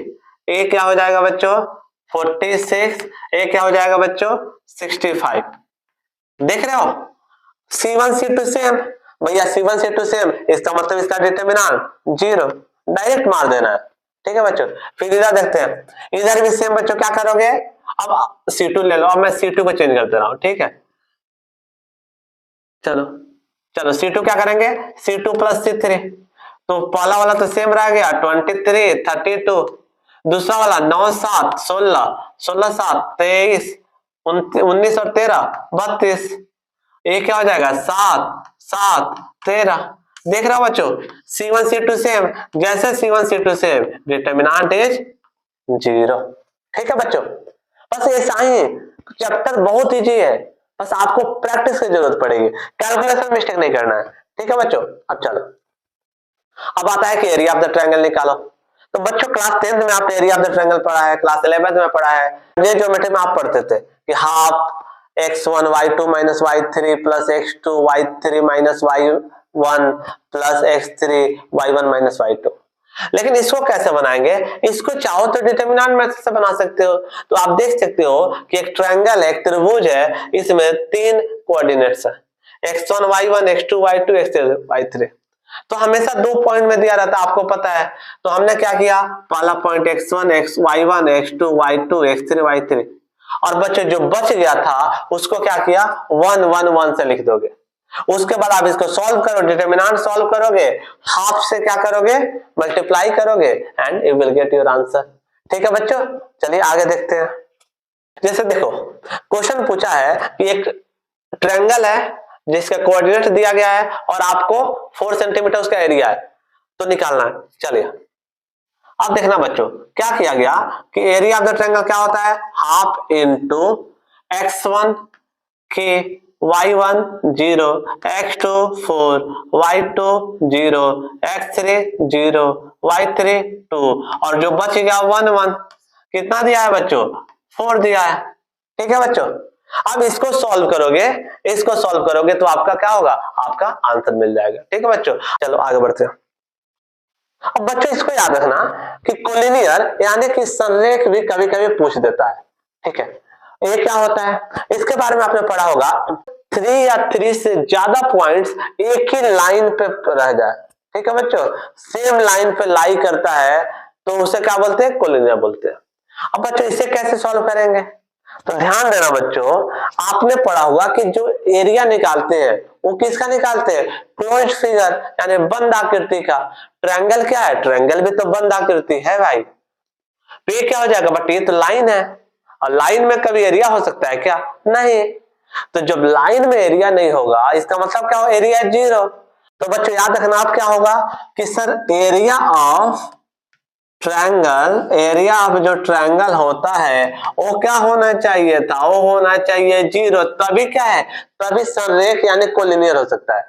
ये क्या हो जाएगा बच्चों 46, ये क्या हो जाएगा बच्चों 65। देख रहे हो C1 C2 सेम, भैया C1 C2 सेम, इसका मतलब इसका डिटर्मिनेंट 0, डायरेक्ट मार देना है। ठीक है बच्चों, फिर इधर देखते हैं, इधर भी सेम बच्चों, क्या करोगे, अब C2 ले लो, अब मैं C2 को चेंज कर दे रहा हूं। ठीक है, चलो चलो C2 क्या करेंगे, C2 प्लस C3, तो पहला वाला तो सेम रह गया 23 32, दूसरा वाला 9 7 16 16 7 23 19 और 13 32, ये क्या हो जाएगा 7 7 13। देख रहे हो बच्चों C1 C2 सेम, जैसे C1 C2 same determinant is 0। ठीक है बच्चों, बस ऐसा ही, चैप्टर बहुत इजी है, बस आपको प्रैक्टिस की जरूरत पड़ेगी, कैलकुलेशन मिस्टेक नहीं करना है। ठीक है बच्चों, अब चलो, अब आता है कि एरिया ऑफ द ट्रायंगल निकालो। तो बच्चों क्लास 10th में आपने एरिया ऑफ द ट्रायंगल पढ़ा है, क्लास 11th में पढ़ा है, ये ज्योमेट्री में आप पढ़ते थे कि half x1 y2 minus y3 plus x2 y3 minus y1 plus x3 y1 minus y2। लेकिन इसको कैसे बनाएंगे, इसको चाहो तो डिटर्मिनेंट मेथड से बना सकते हो। तो आप देख सकते हो कि एक ट्रायंगल है, एक त्रिभुज है, इसमें 3 कोऑर्डिनेट्स है, x1 y1 x2 y2 x3 y3, तो हमेशा 2 पॉइंट में दिया रहता है, आपको पता है। तो हमने क्या किया, पहला point x1 y1 x2 y2 x3 y3, और बच्चे जो बच गया था उसको क्या किया 1 1 1 से लिख दोगे। उसके बाद आप इसको सॉल्व करो, डिटर्मिनेंट सॉल्व करोगे, हाफ से क्या करोगे मल्टीप्लाई करोगे and you will get your answer. ठीक है बच्चों, चलिए आगे देखते हैं। जैसे देखो क्वेश्चन पूछा है कि एक ट्रायंगल है जिसका कोऑर्डिनेट दिया गया है और आपको 4 सेंटीमीटर उसका एरिया है, तो निकालना है। चलिए अब देखना बच्चों क्या किया गया कि एरिया ऑफ द ट्रायंगल क्या होता है, हाफ इनटू x1 के y1 0 x2 4 y2 0 x3 0 y3 2 और जो बच गया 1 1 कितना दिया है बच्चों 4 दिया है। ठीक है बच्चों, अब इसको सॉल्व करोगे तो आपका क्या होगा, आपका आंसर मिल जाएगा। ठीक है बच्चों, चलो आगे बढ़ते हैं। अब बच्चों इसको याद रखना कि कोलिनियर यानी कि संरेख भी कभी कभी पूछ देता है। ठीक है, ये क्या होता है इसके बारे में आपने पढ़ा होगा, 3 या 3 से ज्यादा पॉइंट्स एक ही लाइन पे रह जाए। ठीक है बच्चों, सेम लाइन पे लाई करता है तो उसे क्या बोलते हैं, कोलिनियर बोलते हैं। अब बच्चों इसे कैसे सॉल्व करेंगे, तो ध्यान देना बच्चों, आपने पढ़ा होगा कि जो एरिया निकालते हैं वो किसका निकालते हैं, क्लोज्ड फिगर यानी बंद आकृति का। ट्रायंगल क्या है, ट्रायंगल भी तो बंद आकृति है भाई। तो ये क्या हो जाएगा, बट ये तो लाइन है और लाइन में कभी एरिया हो सकता है क्या, नहीं। तो जब लाइन में एरिया नहीं होगा इसका मतलब क्या हो, एरिया 0। तो बच्चों याद रखना आप क्या होगा कि sir area of triangle, area of जो ट्रायंगल होता है वो क्या होना चाहिए था, वो होना चाहिए 0, तभी क्या है, तभी संरेख यानी कोलिनियर हो सकता है।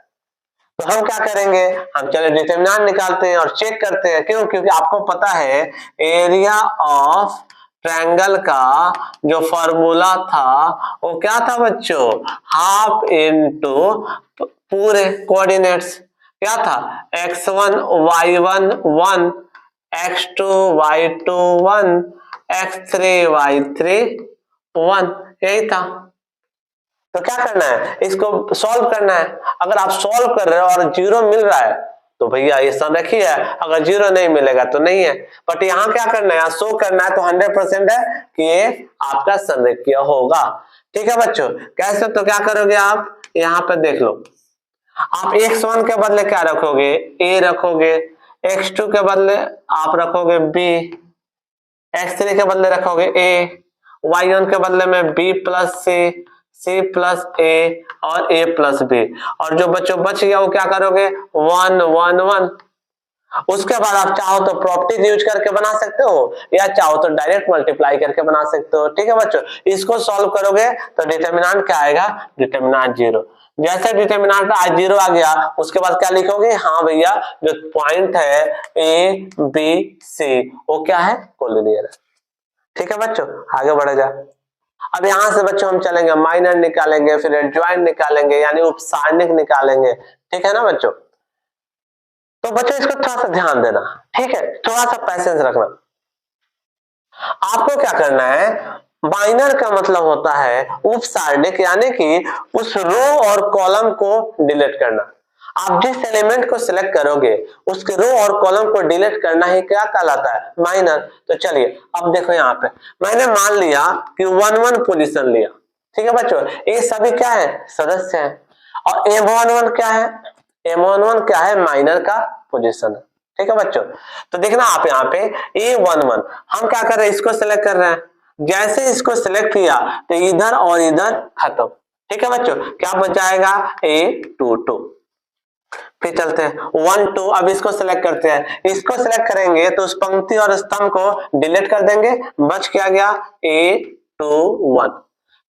तो हम क्या करेंगे, हम चले डिटरमिनेंट निकालते हैं और चेक करते हैं। क्यों, क्योंकि आपको पता है एरिया ऑफ ट्रायंगल का जो फॉर्मूला था वो क्या था बच्चों, हाफ इनटू पूरे कोऑर्डिनेट्स, क्या था x1 y1 1 x2 y2 1 x3 y3 1, यही था। तो क्या करना है, इसको सॉल्व करना है। अगर आप सॉल्व कर रहे हो और 0 मिल रहा है तो भैया ये संरेखी है, अगर 0 नहीं मिलेगा तो नहीं है। बट यहाँ क्या करना है, यहाँ शो करना है तो 100% है कि ये आपका संरेखीय होगा। ठीक है बच्चों, कैसे, तो क्या करोगे आप, यहाँ पे देख लो, आप x1 के बदले क्या रखोगे, a रखोगे, x2 के बदले आप रखोगे b, x3 के बदले रखोगे a, y1 के बदले में b plus c plus a और a प्लस b, और जो बच्चों बच गया वो क्या करोगे 1 1 1। उसके बाद आप चाहो तो प्रॉपर्टीज यूज करके बना सकते हो या चाहो तो डायरेक्ट मल्टीप्लाई करके बना सकते हो। ठीक है बच्चों, इसको सॉल्व करोगे तो डिटरमिनेंट क्या आएगा, डिटरमिनेंट 0। जैसे डिटरमिनेंट आज 0 आ गया उसके बाद क्या लिखोगे, हाँ भैया जो पॉइंट है ए बी सी वो क्या है, कोलिनियर है। ठीक है बच्चों, आगे बढ़ा जाए। अब यहां से बच्चों हम चलेंगे माइनर निकालेंगे, फिर एडजॉइंट निकालेंगे यानी उपसारणिक निकालेंगे। ठीक है ना बच्चों, तो बच्चों इसको थोड़ा सा ध्यान देना। ठीक है, थोड़ा सा पैसेंस रखना। आपको क्या करना है, माइनर का मतलब होता है उपसारणिक यानी कि उस रो और कॉलम को डिलीट करना। आप जिस एलिमेंट को सिलेक्ट करोगे उसके रो और कॉलम को डिलीट करना ही क्या कहलाता है, माइनर। तो चलिए अब देखो यहाँ पे मैंने मान लिया कि 1 1 पोजीशन लिया। ठीक है बच्चों, ये सभी क्या है, सदस्य है। और M11 क्या है, M11 क्या है, माइनर का पोजीशन है। ठीक है बच्चों, तो देखना आप यहाँ पे A11 हम क्या कर रहे हैं, इसको सिलेक्ट कर रहे हैं। जैसे इसको सिलेक्ट किया तो इधर और इधर खत्म। ठीक है बच्चों, क्या बच जाएगा A22। फिर चलते हैं 1 2, अब इसको सिलेक्ट करते हैं। इसको सिलेक्ट करेंगे तो उस पंक्ति और स्तंभ को डिलीट कर देंगे, बच क्या गया A21।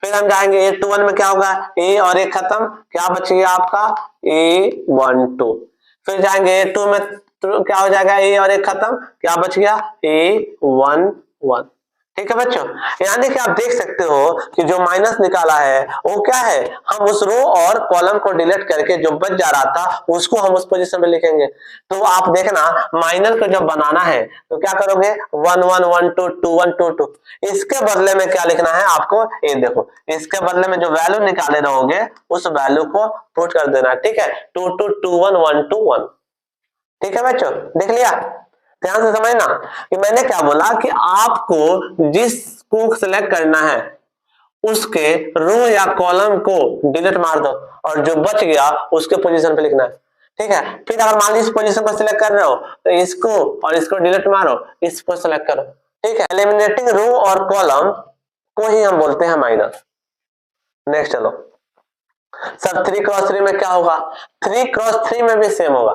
फिर हम जाएंगे A21 में क्या होगा, A और A खत्म, क्या बच गया आपका A12। फिर जाएंगे A2 में तो क्या हो जाएगा, A और A खत्म, क्या बच गया A11। ठीक है बच्चों, यानी कि आप देख सकते हो कि जो माइनस निकाला है वो क्या है, हम उस रो और कॉलम को डिलीट करके जो बच जा रहा था उसको हम उस पोजीशन में लिखेंगे। तो आप देखना माइनर को जब बनाना है तो क्या करोगे 1 1 1 2 2 1 2 2। इसके बदले में क्या लिखना है आपको, ये देखो इसके बदले में जो वैल्यू निकाले रहोगे उस वैल्यू को पुट कर देना। ठीक है, 2 2 2 1 1 2 1। ठीक है बच्चों, देख लिया, ध्यान से समझना कि मैंने क्या बोला कि आपको जिसको सिलेक्ट करना है उसके रो या कॉलम को डिलीट मार दो और जो बच गया उसके पोजीशन पे लिखना है। ठीक है, फिर अगर मान लीजिए इस पोजीशन को सिलेक्ट कर रहे हो तो इसको और इसको डिलीट मारो, इसको सिलेक्ट करो। ठीक है, एलिमिनेटिंग रो और कॉलम को ही हम बोलते हैं माइनर। नेक्स्ट चलो सर 3 क्रॉस 3 में क्या होगा, 3 क्रॉस 3 में भी सेम होगा,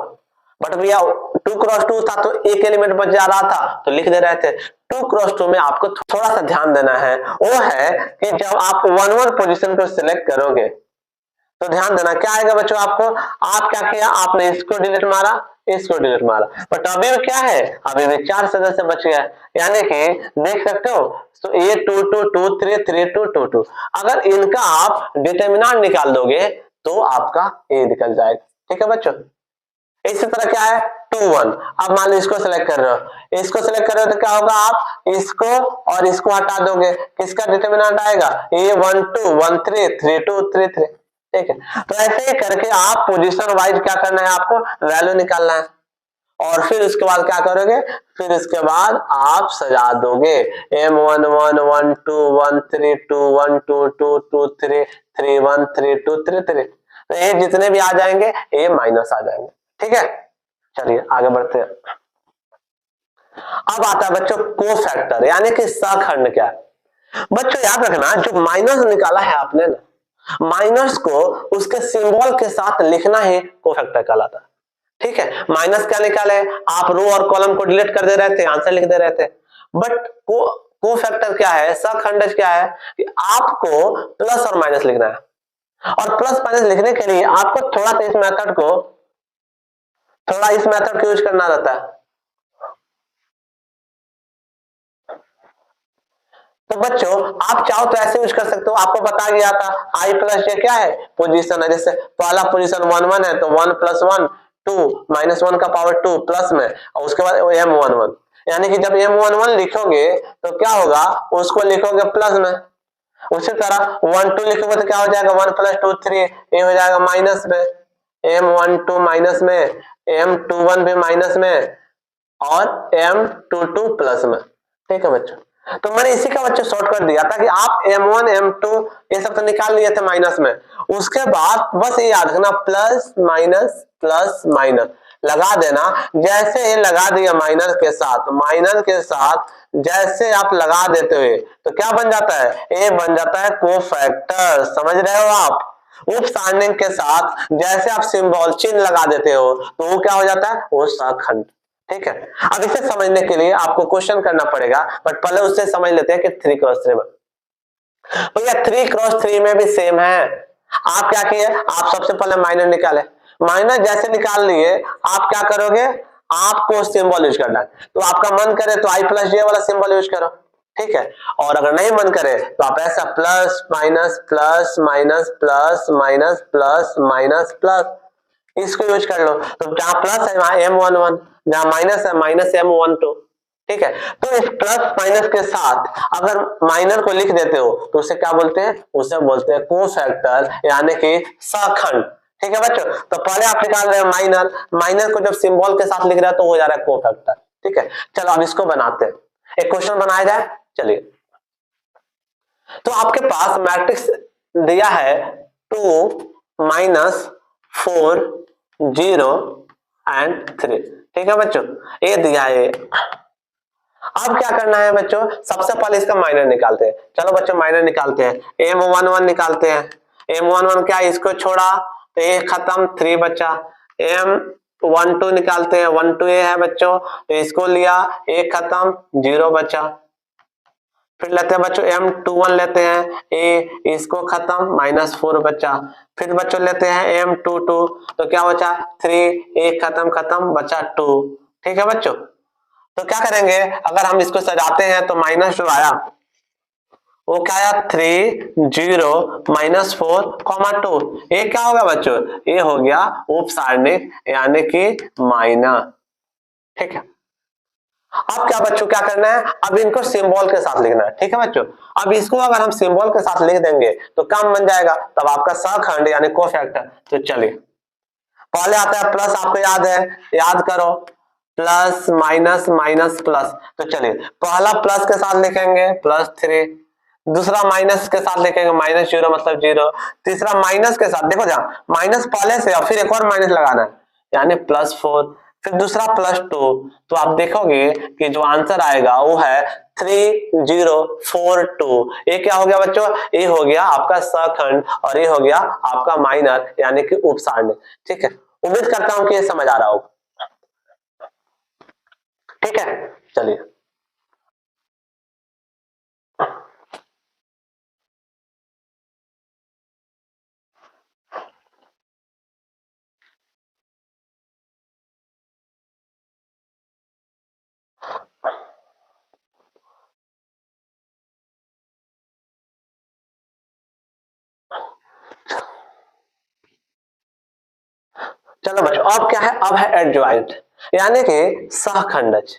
बट भैया 2 क्रॉस 2 था तो एक एलिमेंट बच जा रहा था तो लिख दे रहे थे। 2 क्रॉस 2 में आपको थोड़ा सा ध्यान देना है, वो है कि जब आप 1 1 पोजीशन को सिलेक्ट करोगे तो ध्यान देना क्या आएगा बच्चों आपको, आप क्या किया, आपने इसको डिलीट मारा, इसको डिलीट मारा, बट अभी भी क्या है, अभी भी 4 सदस्य बच गया, यानी कि देख सकते हो, तो ए 2 2 2 3 3 2 2 2, अगर इनका आप डिटर्मिनेंट निकाल दोगे तो आपका ए निकल जाएगा। ठीक है बच्चों, इसी तरह क्या है 2 1, अब मान लो इसको सेलेक्ट कर रहे हो, इसको सेलेक्ट कर रहे हो तो क्या होगा, आप इसको और इसको हटा दोगे, किसका डिटर्मिनेंट आएगा, ए 1 2 1 3 3 2 3 3। ठीक है, तो ऐसे ही करके आप पोजीशन वाइज क्या करना है, आपको वैल्यू निकालना है, और फिर उसके बाद क्या करोगे, फिर उसके बाद आप सजा दोगे M1 1 1 2 1 3 2 1 2 2 2 3 3 1 3 2 3 3, तो ये जितने भी आ जाएंगे ये माइनस आ जाएंगे। ठीक है, चलिए आगे बढ़ते हैं। अब आता है बच्चों कोफैक्टर, यानी कि सहखंड। क्या बच्चों याद रखना, जो माइनस निकाला है आपने ना, माइनस को उसके सिंबल के साथ लिखना ही कोफैक्टर कहलाता है। ठीक है, माइनस क्या निकाले, आप रो और कॉलम को डिलीट कर दे रहे थे, आंसर लिख दे रहे थे, बट कोफैक्टर क्या है, सहखंडज क्या है कि आपको प्लस और माइनस लिखना है, और प्लस माइनस लिखने के लिए आपको थोड़ा सा इस मेथड को यूज करना रहता है। तो बच्चों आप चाहो तो ऐसे यूज कर सकते हो, आपको बता गया था आई प्लस जे क्या है, पोजीशन है, जैसे पहला पोजीशन 1 1 है तो 1 प्लस 1 2 माइनस 1 का पावर 2 प्लस में, और उसके बाद M11, यानी कि जब M11 लिखोगे तो क्या होगा, उसको लिखोगे प्लस में, उसी तरह 1 2 लिखोगे तो क्या हो जाएगा, 1 प्लस 2 3, ये हो जाएगा माइनस में, M12 माइनस में, M21 भी माइनस में, और M22 प्लस में। ठीक है बच्चों, तो मैंने इसी का बच्चों शॉर्ट कर दिया था कि आप M1 M2 ये सब तो निकाल लिए थे माइनस में, उसके बाद बस ये याद रखना प्लस माइनस लगा देना, जैसे ये लगा दिया माइनस के साथ जैसे आप लगा देते हुए तो क्या बन जाता है, ए बन जाता है कोफैक्टर। समझ रहे हो आप, उप सारणिक के साथ जैसे आप सिंबल चिन्ह लगा देते हो तो वो क्या हो जाता है, वो सहखंड। ठीक है, अब इसे समझने के लिए आपको क्वेश्चन करना पड़ेगा, बट पहले उससे समझ लेते हैं कि 3x3 में, भैया 3x3 में भी सेम है। आप क्या किए, आप सबसे पहले माइनस निकाले, माइनस जैसे निकाल लिए आप क्या करोगे, आपको सिंबल यूज करना है, तो आपका मन करे तो आई प्लस जे वाला सिंबल यूज करो। ठीक है, और अगर नहीं मन करे तो आप ऐसा plus minus plus minus plus minus plus minus plus इसको यूज कर लो, तो जहां प्लस है वहां M11, जहां माइनस है माइनस M12। ठीक है, तो इस प्लस माइनस के साथ अगर माइनर को लिख देते हो तो उसे क्या बोलते हैं, उसे बोलते हैं कोफैक्टर, यानी कि सहखंड। ठीक है बच्चों, तो पहले आप निकाल रहे हैं माइनर, माइनर को जब सिंबल के साथ लिख रहा है तो हो जा रहा है कोफैक्टर। ठीक है, चलो अब इसको बनाते हैं, एक क्वेश्चन बनाया जाए। चलिए, तो आपके पास मैट्रिक्स दिया है 2 माइनस 4 0 एंड 3। ठीक है बच्चों, ये दिया है। अब क्या करना है बच्चों, सबसे पहले इसका माइनर निकालते हैं। चलो बच्चों माइनर निकालते हैं, M11 निकालते हैं। M11 क्या, इसको छोड़ा तो ये खत्म, 3 बचा। M12 निकालते हैं, 12 ये है बच्चों, तो इसको लिया, एक खत्म, 0 बचा। फिर लेते हैं बच्चों M21 लेते हैं, ए इसको खत्म, -4 बचा। फिर बच्चों लेते हैं M22, तो क्या बचा, 3, एक खत्म खत्म बचा 2। ठीक है बच्चों, तो क्या करेंगे, अगर हम इसको सजाते हैं तो माइनस जो आया वो क्या आया, 3 0 -4 2, ये क्या होगा बच्चों, ये हो गया उप सारणिक यानी कि माइनर। ठीक है, अब क्या बच्चों क्या करना है, अब इनको सिंबल के साथ लिखना है। ठीक है बच्चों, अब इसको अगर हम सिंबल के साथ लिख देंगे तो काम बन जाएगा, तब आपका सहखंड यानी कोफैक्टर। तो चलिए पहले आता है प्लस, आपको याद है, याद करो, प्लस माइनस माइनस प्लस। तो चलिए पहला प्लस के साथ लिखेंगे +3, दूसरा माइनस के साथ लिखेंगे -0 मतलब 0, तीसरा माइनस के साथ, देखो जहां माइनस पहले से और फिर एक और माइनस लगाना है यानी +4, फिर दूसरा +2, तो आप देखोगे कि जो आंसर आएगा वो है 3042। ये क्या हो गया बच्चों, ये हो गया आपका सहखंड और ये हो गया आपका माइनर यानी कि उप सारणिक। ठीक है, उम्मीद करता हूं कि ये समझ आ रहा होगा। ठीक है, चलिए चलो बच्चों, अब क्या है, अब है एडजॉइंट यानी कि सहखंडज।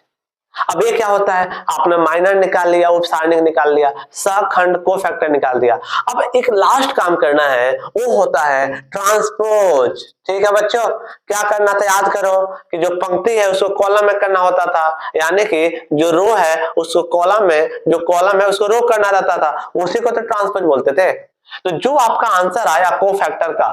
अब ये क्या होता है, आपने माइनर निकाल लिया, उपसारणिक निकाल लिया, सहखंड कोफैक्टर निकाल दिया। अब एक लास्ट काम करना है, वो होता है ट्रांसपोज। ठीक है बच्चों, क्या करना था याद करो कि जो पंक्ति है उसको कॉलम में करना होता था, यानी कि जो रो है उसको कॉलम में, जो कॉलम है उसको रो करना रहता था, उसी को तो ट्रांसपोज बोलते थे। तो जो आपका आंसर आया कोफैक्टर का,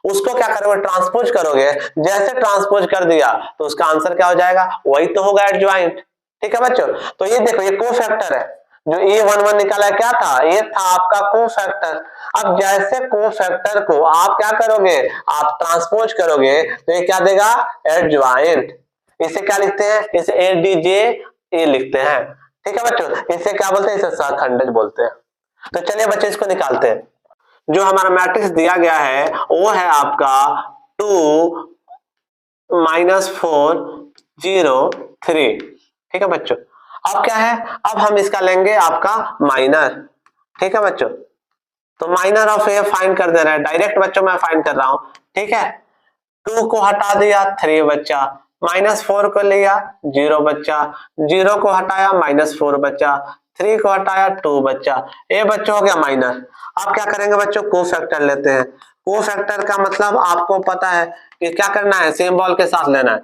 उसको क्या करोगे, ट्रांसपोज करोगे। जैसे ट्रांसपोज कर दिया तो उसका आंसर क्या हो जाएगा, वही तो होगा एडजॉइंट। ठीक है बच्चों, तो ये देखो, ये कोफैक्टर है, जो A11 निकाला क्या था, ये था आपका कोफैक्टर। अब जैसे कोफैक्टर को आप क्या करोगे, आप ट्रांसपोज करोगे तो ये क्या देगा, एडजॉइंट। इसे क्या लिखते हैं, इसे ADJ लिखते हैं। ठीक है बच्चों, इसे क्या बोलते हैं, इसे सहखंडज बोलते हैं। तो चलिए बच्चों इसको निकालते हैं। जो हमारा मैट्रिक्स दिया गया है वो है आपका 2 -4 0 3। ठीक है बच्चों, अब क्या है, अब हम इसका लेंगे आपका माइनर। ठीक है बच्चों, तो माइनर ऑफ ए फाइंड कर दे रहे हैं डायरेक्ट बच्चों, मैं फाइंड कर रहा हूं। ठीक है, 2 को हटा दिया 3 बच्चा, -4 को लिया 0 बच्चा, 0 को हटाया -4 बच्चा, 3 को हटाया 2 बच्चा, ये बच्चों हो गया माइनर। आप क्या करेंगे बच्चों, कोफैक्टर लेते हैं। कोफैक्टर का मतलब आपको पता है कि क्या करना है, सिंबल के साथ लेना है।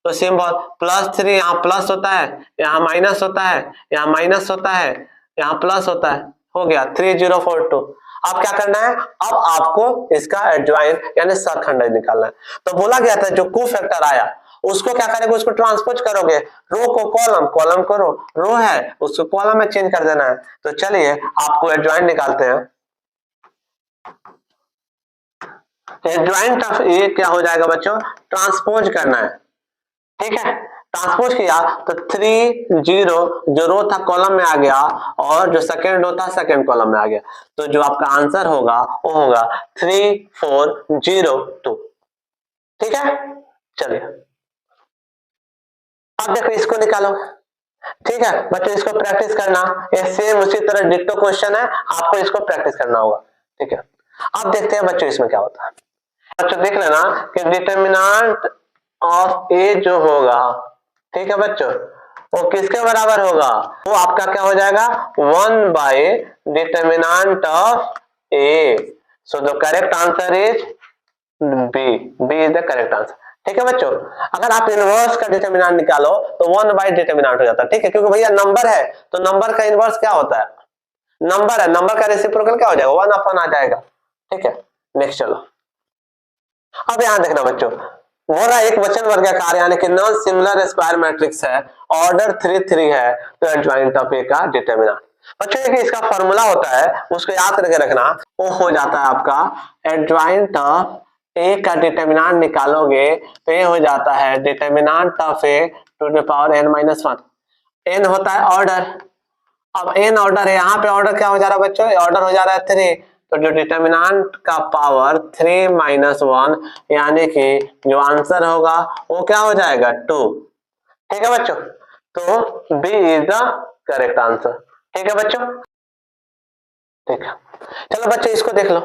तो सिंबल +3, यहाँ प्लस होता है, यहाँ माइनस होता है, यहाँ माइनस होता है, यहाँ प्लस होता है, हो गया 3042। अब क्या करना है, अब आपको इसका एडजॉइंट यानी सहखंडज निकालना है। तो बोला गया था जो कोफैक्टर आया उसको क्या करेंगे, उसको ट्रांसपोज करोगे, रो को कॉलम, कॉलम को रो, रो है उसको कॉलम में चेंज कर देना है। तो चलिए आपको एडजॉइंट निकालते हैं। एडजॉइंट ऑफ ए क्या हो जाएगा बच्चों, ट्रांसपोज करना है। ठीक है, ट्रांसपोज किया तो 3 0 जो रो था कॉलम में आ गया, और जो सेकंड रो था सेकंड कॉलम में आ गया। तो जो आपका आंसर होगा वो होगा 3402। ठीक है, चलिए अब देखो इसको निकालो। ठीक है बच्चों, इसको प्रैक्टिस करना, ये सेम उसी तरह डिक्टो क्वेश्चन है, आपको इसको प्रैक्टिस करना होगा। ठीक है, अब देखते हैं बच्चों इसमें क्या होता है। बच्चों देख लेना कि डिटर्मिनेंट ऑफ ए जो होगा, ठीक है बच्चों, वो किसके बराबर होगा, वो आपका क्या हो जाएगा, 1/डिटर्मिनेंट of A. So the correct answer is B, B is the correct answer. ठीक है बच्चों, अगर आप इनवर्स का डिटर्मिनेंट निकालो तो 1/डिटर्मिनेंट हो जाता है। ठीक है, क्योंकि भैया नंबर है तो नंबर का इनवर्स क्या होता है, नंबर है, नंबर का रेसिप्रोकल क्या हो जाएगा, 1 आ जाएगा। ठीक है, नेक्स्ट चलो। अब यहां देखना बच्चों, वो रहा एक वचन वर्गाकार यानी कि नॉन सिमिलर स्क्वायर मैट्रिक्स है, ऑर्डर 3 3 है, तो एडजॉइंट ऑफ ए का डिटर्मिनेंट। बच्चों एक इसका फॉर्मूला होता है, उसको याद करके रखना, वो हो जाता है आपका एडजॉइंट ऑफ ए का डिटर्मिनेंट निकालोगे तो ये हो जाता है determinant of A to the power n-1। n होता है ऑर्डर, अब n ऑर्डर है, यहाँ पे ऑर्डर क्या हो जा रहा है बच्चों, ऑर्डर हो जा रहा है 3, तो जो डिटर्मिनेंट का पावर 3 - 1 यानी कि जो आंसर होगा वो क्या हो जाएगा 2। ठीक है बच्चों, तो B is the correct answer. ठीक है बच्चों, ठीक है, चलो बच्चों इसको देख लो।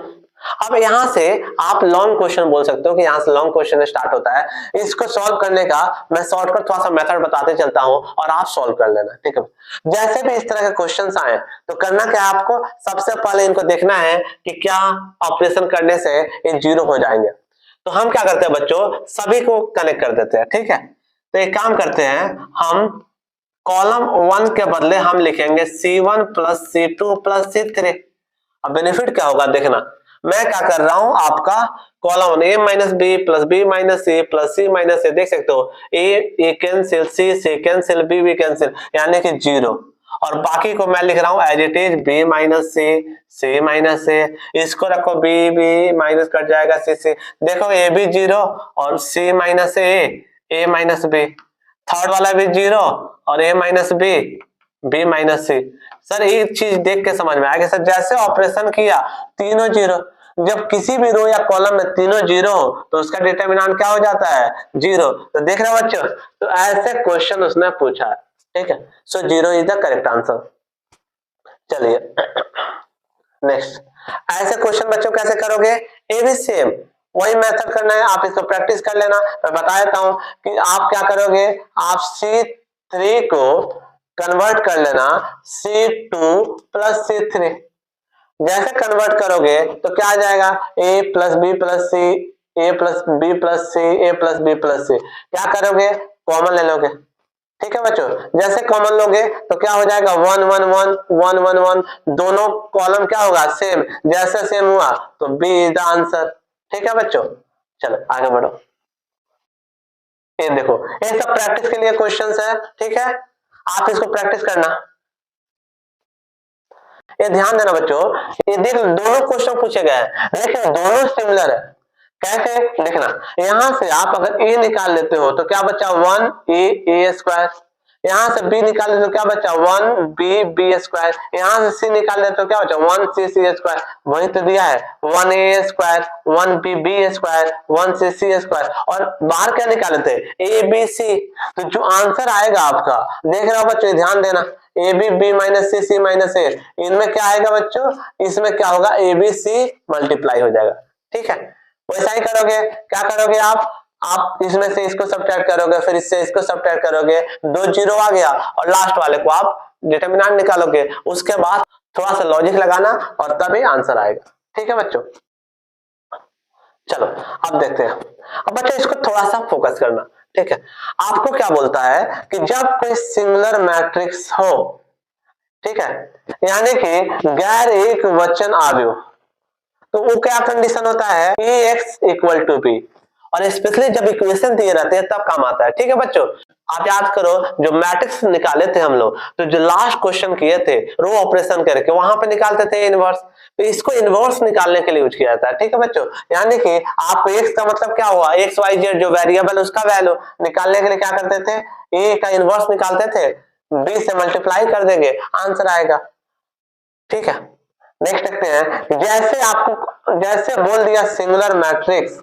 अब यहां से आप लॉन्ग क्वेश्चन बोल सकते हो कि यहां से लॉन्ग क्वेश्चन स्टार्ट होता है। इसको सॉल्व करने का मैं शॉर्टकट थोड़ा सा मेथड बताते चलता हूं और आप सॉल्व कर लेना। ठीक है, जैसे भी इस तरह के क्वेश्चंस आए तो करना क्या है, आपको सबसे पहले इनको देखना है कि क्या ऑपरेशन करने से ये जीरो हो जाएंगे। तो हम क्या करते हैं बच्चों, सभी को कनेक्ट कर देते हैं। ठीक है, तो एक काम करते हैं, हम कॉलम 1 के बदले हम लिखेंगे C1 + C2 + C3। अब बेनिफिट क्या होगा देखना, मैं क्या कर रहा हूं, आपका column a - b + b - c + c - a, देख सकते हो a cancel, c cancel, b cancel, यानी कि 0, और बाकी को मैं लिख रहा हूं as it is b - c - a, इसको रखो b माइनस कट जाएगा c। देखो a भी 0 और c - a - b, थर्ड वाला भी 0 और a - b - c। सर एक चीज देख के समझ में आएगा सर, जैसे ऑपरेशन किया तीनों 0, जब किसी भी रो या कॉलम में तीनों 0 हो तो उसका डिटर्मिनेंट क्या हो जाता है 0। तो देख रहे हो बच्चों, तो ऐसे क्वेश्चन उसने पूछा है। ठीक है, सो 0 इज द करेक्ट आंसर। चलिए नेक्स्ट, ऐसे क्वेश्चन बच्चों कैसे करोगे, ये भी सेम, वही मेथड करना है, आप इसको प्रैक्टिस कर लेना। मैं बता देता हूं कि आप क्या करोगे, आप C3 को कन्वर्ट कर लेना C2 प्लस C3। जैसे कन्वर्ट करोगे तो क्या आ जाएगा, a plus B plus C, A plus B plus C, A plus B plus C. क्या करोगे, कॉमन ले लोगे। ठीक है बच्चों, जैसे कॉमन लोगे तो क्या हो जाएगा, 1 1 1 1 1 1, दोनों कॉलम क्या होगा, सेम। जैसे सेम हुआ तो बी इज द आंसर। ठीक है बच्चों, चलो आगे बढ़ो। ये देखो, ये सब प्रैक्टिस के लिए क्वेश्चंस है। ठीक है, आप इसको प्रैक्टिस करना। ये ध्यान देना बच्चों, ये देख दोनों क्वेश्चन पूछे गए हैं लेकिन दोनों सिमिलर है। कैसे देखना, यहां से आप अगर a निकाल लेते हो तो क्या बचा, 1a स्क्वायर। यहां से b निकाल लेते हो क्या बचा, 1b स्क्वायर। यहां से c निकाल लेते हो क्या बचा, 1c स्क्वायर। वही तो दिया है, 1a square, 1b square, 1c square. और बाहर क्या निकाल लेते हैं, abc। तो जो आंसर आएगा आपका, देख रहे हो बच्चों, ध्यान देना, A B B minus C C minus A, इनमें क्या आएगा बच्चों, इसमें क्या होगा, ए बी सी मल्टीप्लाई हो जाएगा। ठीक है, वैसा ही करोगे, क्या करोगे आप इसमें से इसको सब्ट्रैक्ट करोगे, फिर इससे इसको सब्ट्रैक्ट करोगे, 2 जीरो आ गया और लास्ट वाले को आप डिटरमिनेंट निकालोगे। उसके बाद थोड़ा सा लॉजिक लगाना और तभी आंसर आएगा। ठीक है बच्चों, चलो अब देखते हैं। अब बच्चों इसको थोड़ा सा फोकस करना। ठीक है, आपको क्या बोलता है कि जब कोई सिमिलर मैट्रिक्स हो, ठीक है, यानी कि गैर एक वचन आव्यूह, तो वो क्या कंडीशन होता है, Ax इक्वल टू बी। और स्पेशली जब इक्वेशन दिए रहते हैं तब काम आता है। ठीक है बच्चों, आप याद करो जो मैट्रिक्स निकाले थे हम लोग, तो जो लास्ट क्वेश्चन किए थे रो ऑपरेशन करके, वहां पे निकालते थे इनवर्स। तो इसको इनवर्स निकालने के लिए यूज किया जाता है। ठीक है बच्चों, यानी कि आपको x का मतलब क्या हुआ, एक्स वाई जेड जो वेरिएबल उसका वैल्यू निकालने के लिए क्या करते थे, a का इनवर्स निकालते थे, b से मल्टीप्लाई कर देंगे, आंसर आएगा। ठीक है, नेक्स्ट देखते हैं, जैसे बोल दिया सिमिलर मैट्रिक्स,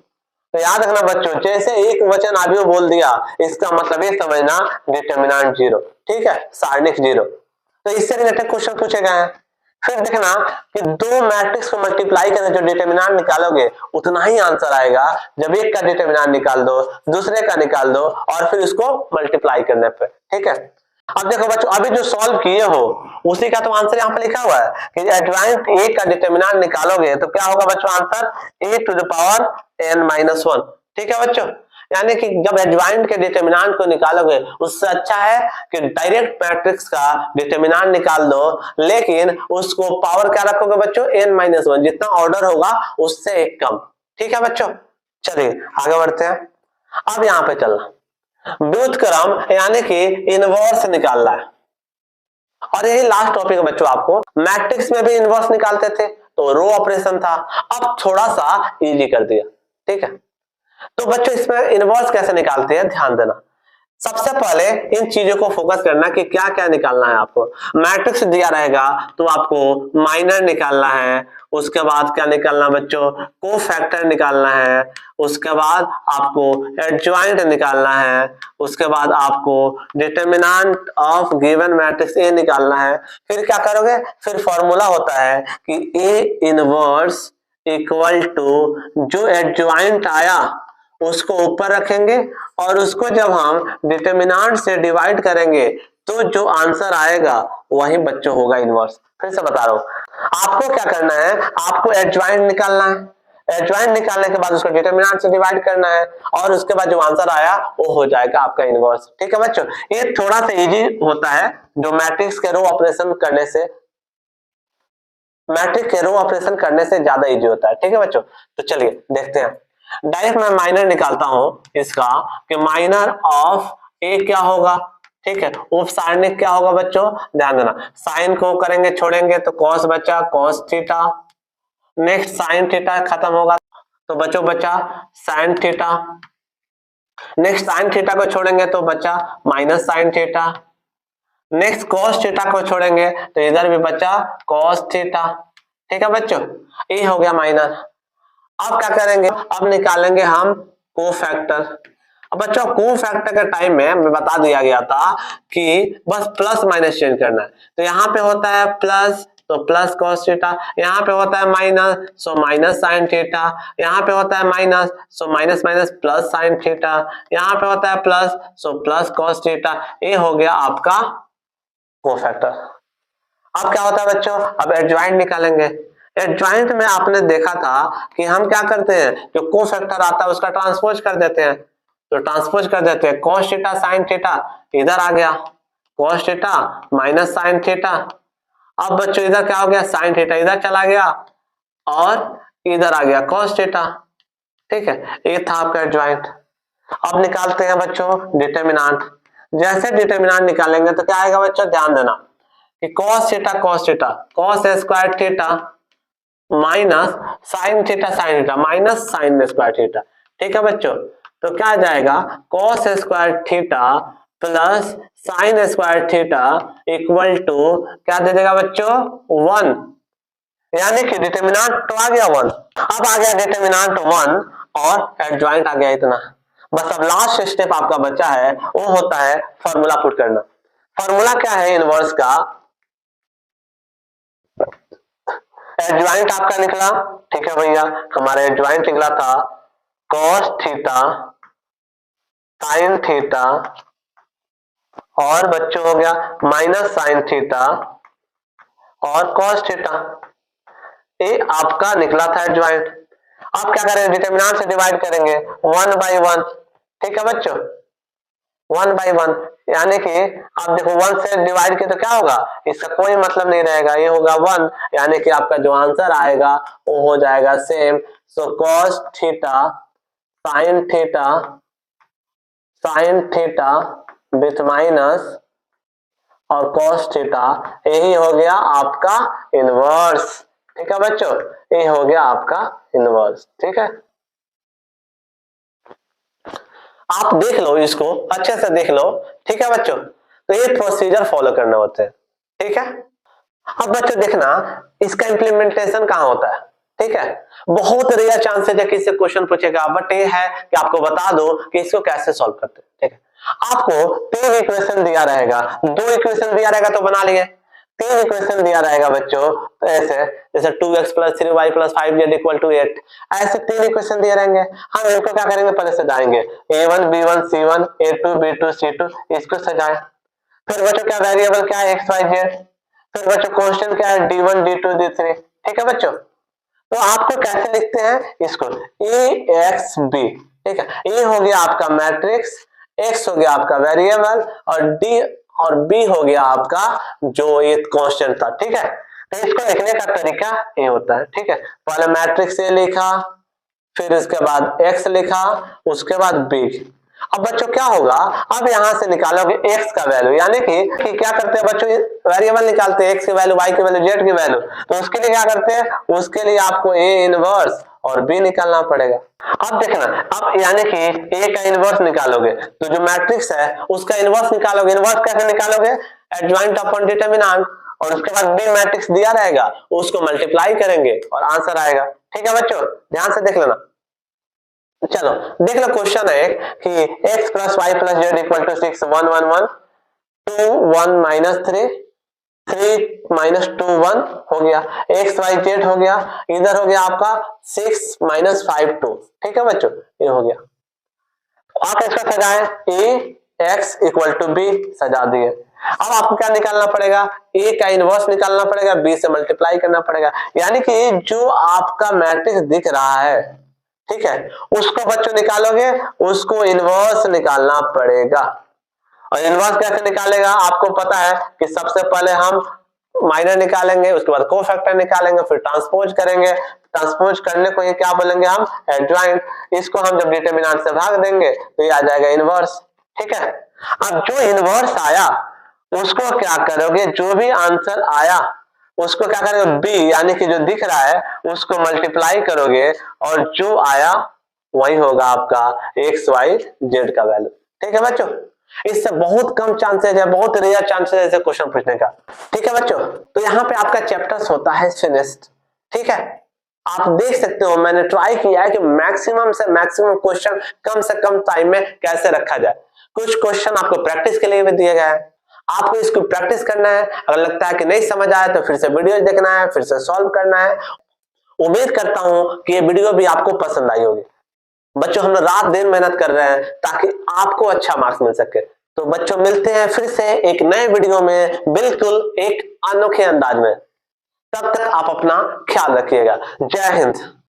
तो याद रखना बच्चों, जैसे एक वचन आव्यूह बोल दिया, इसका मतलब ये समझना डिटरमिनेंट जीरो। ठीक है, सारणिक जीरो। तो इससे रिलेटेड क्वेश्चन पूछे गए हैं। फिर देखना कि दो मैट्रिक्स को मल्टीप्लाई करके जो डिटरमिनेंट निकालोगे उतना ही आंसर आएगा जब एक का डिटरमिनेंट निकाल दो, दूसरे का निकाल दो और फिर उसको मल्टीप्लाई करने पे। ठीक है, अब देखो बच्चों, अभी जो सॉल्व किए हो उसी का तो आंसर यहाँ पे लिखा हुआ है कि एडवांस ए का डिटरमिनेंट निकालोगे तो क्या होगा बच्चों, answer A to the power n minus 1। ठीक है बच्चों, यानी कि जब एडवांस के डिटरमिनेंट को निकालोगे उससे अच्छा है कि डायरेक्ट मैट्रिक्स का डिटरमिनेंट निकाल दो, लेकिन उसको पावर क्या रखोगे बच्चों, n माइनस 1, जितना ऑर्डर होगा उससे एक कम। ठीक है बच्चों, चलिए आगे बढ़ते हैं। अब यहाँ पे चलना, व्युत्क्रम यानी कि इनवर्स निकालना है। और यही लास्ट टॉपिक है बच्चों, आपको मैट्रिक्स में भी इनवर्स निकालते थे तो रो ऑपरेशन था, अब थोड़ा सा इजी कर दिया। ठीक है, तो बच्चों इसमें इनवर्स कैसे निकालते हैं ध्यान देना। सबसे पहले इन चीजों को फोकस करना कि क्या क्या निकालना है आपको। मैट्रिक्स दिया रहेगा तो आपको माइनर निकालना है, उसके बाद क्या निकालना बच्चों, कोफैक्टर निकालना है, उसके बाद आपको एडजॉइंट निकालना है, उसके बाद आपको determinant of given matrix A निकालना है। फिर क्या करोगे, फिर फॉर्मूला होता है कि ए इनवर्स इक्वल टू जो एडजॉइंट आया उसको ऊपर रखेंगे और उसको जब हम डिटरमिनेंट से डिवाइड करेंगे तो जो आंसर आएगा वही बच्चों होगा इनवर्स। फिर से बता रहा हूं, आपको क्या करना है, आपको एडजॉइंट निकालना है, एडजॉइंट निकालने के बाद उसको डिटरमिनेंट से डिवाइड करना है और उसके बाद जो आंसर आया वो हो जाएगा आपका इनवर्स। ठीक है बच्चों, ये थोड़ा सा इजी होता है जो मैट्रिक्स के रो ऑपरेशन करने से, मैट्रिक्स के रो ऑपरेशन करने से ज्यादा इजी होता है। ठीक है बच्चों, तो चलिए देखते हैं। डायरेक्ट मैं माइनर निकालता हूं इसका कि माइनर ऑफ ए क्या होगा। ठीक है, उप सारणिक क्या होगा बच्चों, ध्यान देना, साइन को करेंगे छोड़ेंगे तो कॉस बचा, cos theta. Next sine theta खत्म होगा तो बच्चों बचा sine theta. Next sine theta को छोड़ेंगे तो बचा minus sine theta. Next cos theta को छोड़ेंगे तो इधर भी बचा कॉस थीटा। ठीक है बच्चों, ये हो गया माइनर। अब क्या करेंगे, अब निकालेंगे हम कोफैक्टर। अब बच्चों कोफैक्टर के टाइम में मैं बता दिया गया था कि बस प्लस माइनस चेंज करना है, तो यहाँ पे होता है प्लस तो प्लस कॉस थीटा, यहाँ पे होता है minus so minus sine theta, यहाँ पे होता है minus so minus minus plus sine theta, यहाँ पे होता है plus so plus cos theta. ये हो गया आपका कोफैक्टर। अब क्या होता है बच्चों, अब एडजॉइंट निकालेंगे। एडजॉइंट में आपने देखा था कि हम क्या करते हैं, जो कोफैक्टर आता है उसका ट्रांसपोज कर देते हैं, तो ट्रांसपोज कर देते हैं cos थीटा sin थीटा, इधर आ गया cos theta minus sin theta. अब बच्चों इधर क्या हो गया, sin थीटा इधर चला गया और इधर आ गया cos थीटा। ठीक है, ये था आपका एडजॉइंट। अब निकालते हैं बच्चों डिटरमिनेंट। जैसे डिटरमिनेंट निकालेंगे तो क्या आएगा बच्चों, ध्यान देना कि cos theta cos square theta minus sine theta minus sine square theta. ठीक है बच्चों, तो क्या आ जाएगा cos square theta plus sine square theta equal to क्या दे देगा बच्चों, 1, यानी कि डिटरमिनेंट तो आ गया 1। अब आ गया डिटरमिनेंट 1 और एडजॉइंट आ गया इतना। बस अब लास्ट स्टेप आपका बचा है, वो होता है फॉर्मूला पुट करना। फॉर्मूला क्या है इनवर्स का, एडजॉइंट आपका निकला, ठीक है भैया, हमारा एडजॉइंट निकला था cos थीटा sin थीटा और बच्चों हो गया माइनस साइन थीटा और cos थीटा। ये आपका निकला था एडजॉइंट। अब क्या करेंगे, डिटरमिनेंट से डिवाइड करेंगे 1 by 1। ठीक है बच्चों, 1 by 1, यानी कि आप देखो 1 से डिवाइड किया तो क्या होगा, इसका कोई मतलब नहीं रहेगा, ये होगा 1, यानी कि आपका जो आंसर आएगा वो हो जाएगा same. So cos theta sin theta with minus और cos थीटा, यही हो गया आपका इनवर्स। ठीक है बच्चों, ये हो गया आपका इनवर्स। ठीक है, आप देख लो इसको अच्छे से देख लो। ठीक है बच्चों, तो ये प्रोसीजर फॉलो करना होते हैं। ठीक है, अब बच्चों देखना इसका इंप्लीमेंटेशन कहाँ होता है। ठीक है, बहुत रेयर चांसेस है कि इससे क्वेश्चन पूछेगा, बट ये है कि आपको बता दो कि इसको कैसे सॉल्व करते हैं। ठीक है, आपको 3 इक्वेशन दिया रहेगा, 2 इक्वेशन दिया रहेगा तो बना लिए, 3 इक्वेशन दिया रहेगा बच्चों तो ऐसे जैसे 2x + 3y + 5z = 8, ऐसे 3 इक्वेशन दिए रहेंगे। हम इनको क्या करेंगे, पहले सजाएंगे a1 b1 c1 a2 b2 c2, इसको सजाएं। फिर बच्चों क्या वेरिएबल क्या है x y z, फिर बच्चों कांस्टेंट क्या है d1 d2 d3। ठीक है बच्चों, तो आपको कैसे लिखते हैं इसको, a x b। ठीक है, ये हो गया आपका मैट्रिक्स, x हो गया आपका वेरिएबल और d और b हो गया आपका जो ये कांस्टेंट था। ठीक है, तो इसको लिखने का तरीका ये होता है। ठीक है, पहले मैट्रिक्स a लिखा, फिर इसके बाद x लिखा, उसके बाद b। अब बच्चों क्या होगा, अब यहां से निकालोगे x का वैल्यू, यानी कि क्या करते हैं बच्चों, वेरिएबल निकालते हैं x की वैल्यू, y की वैल्यू, z की वैल्यू। तो उसके लिए क्या करते हैं, उसके लिए आपको a इनवर्स और b निकालना पड़ेगा। अब देखना, अब यानी कि a का इनवर्स निकालोगे तो जो मैट्रिक्स है उसका इनवर्स निकालोगे। इनवर्स कैसे निकालोगे, एडजॉइंट अपॉन डिटरमिनेंट, और उसके बाद b मैट्रिक्स दिया रहेगा उसको मल्टीप्लाई करेंगे और आंसर आएगा। ठीक है बच्चों, ध्यान से देख लेना। चलो देख लो, क्वेश्चन है कि x + y + z = 6 1 1 1 2 1 - 3 3 - 2 1 हो गया, x y z हो गया, इधर हो गया आपका 6 - 5 2। ठीक है बच्चों, ये हो गया। आप इसका सजाएं a x = b, सजा दिए। अब आपको क्या निकालना पड़ेगा, a का इनवर्स निकालना पड़ेगा, b से मल्टीप्लाई करना पड़ेगा, यानी कि जो आपका मैट्रिक्स दिख रहा है, ठीक है, उसको बच्चों निकालोगे, उसको इनवर्स निकालना पड़ेगा। और इनवर्स कैसे निकालेगा, आपको पता है कि सबसे पहले हम माइनर निकालेंगे, उसके बाद कोफैक्टर निकालेंगे, फिर ट्रांसपोज करेंगे। ट्रांसपोज करने को ये क्या बोलेंगे हम, एडजॉइंट। इसको हम जब डिटरमिनेंट से भाग देंगे तो ये आ जाएगा इनवर्स। ठीक है, अब जो इनवर्स आया उसको क्या करोगे, जो भी आंसर आया उसको क्या करोगे, b यानी कि जो दिख रहा है उसको मल्टीप्लाई करोगे और जो आया वही होगा आपका x y z का वैल्यू। ठीक है बच्चों, इससे बहुत कम चांसेस है, बहुत रेयर चांसेस है क्वेश्चन पूछने का। ठीक है बच्चों, तो यहाँ पे आपका चैप्टर्स होता है फिनिश्ड। ठीक है, आप देख सकते हो मैंने ट्राई किया है कि मैक्सिमम से मैक्सिमम क्वेश्चन कम से कम टाइम में कैसे रखा जाए। कुछ क्वेश्चन आपको प्रैक्टिस के लिए भी दिए गए हैं, आपको इसको प्रैक्टिस करना है। अगर लगता है कि नहीं समझ आया तो फिर से वीडियो देखना है, फिर से सॉल्व करना है। उम्मीद करता हूं कि ये वीडियो भी आपको पसंद आई होगी। बच्चों हम लोग रात दिन मेहनत कर रहे हैं ताकि आपको अच्छा मार्क्स मिल सके। तो बच्चों मिलते हैं फिर से एक नए वीडियो में, बिल्कुल एक अनोखे अंदाज में। तब तक आप अपना ख्याल रखिएगा। जय हिंद।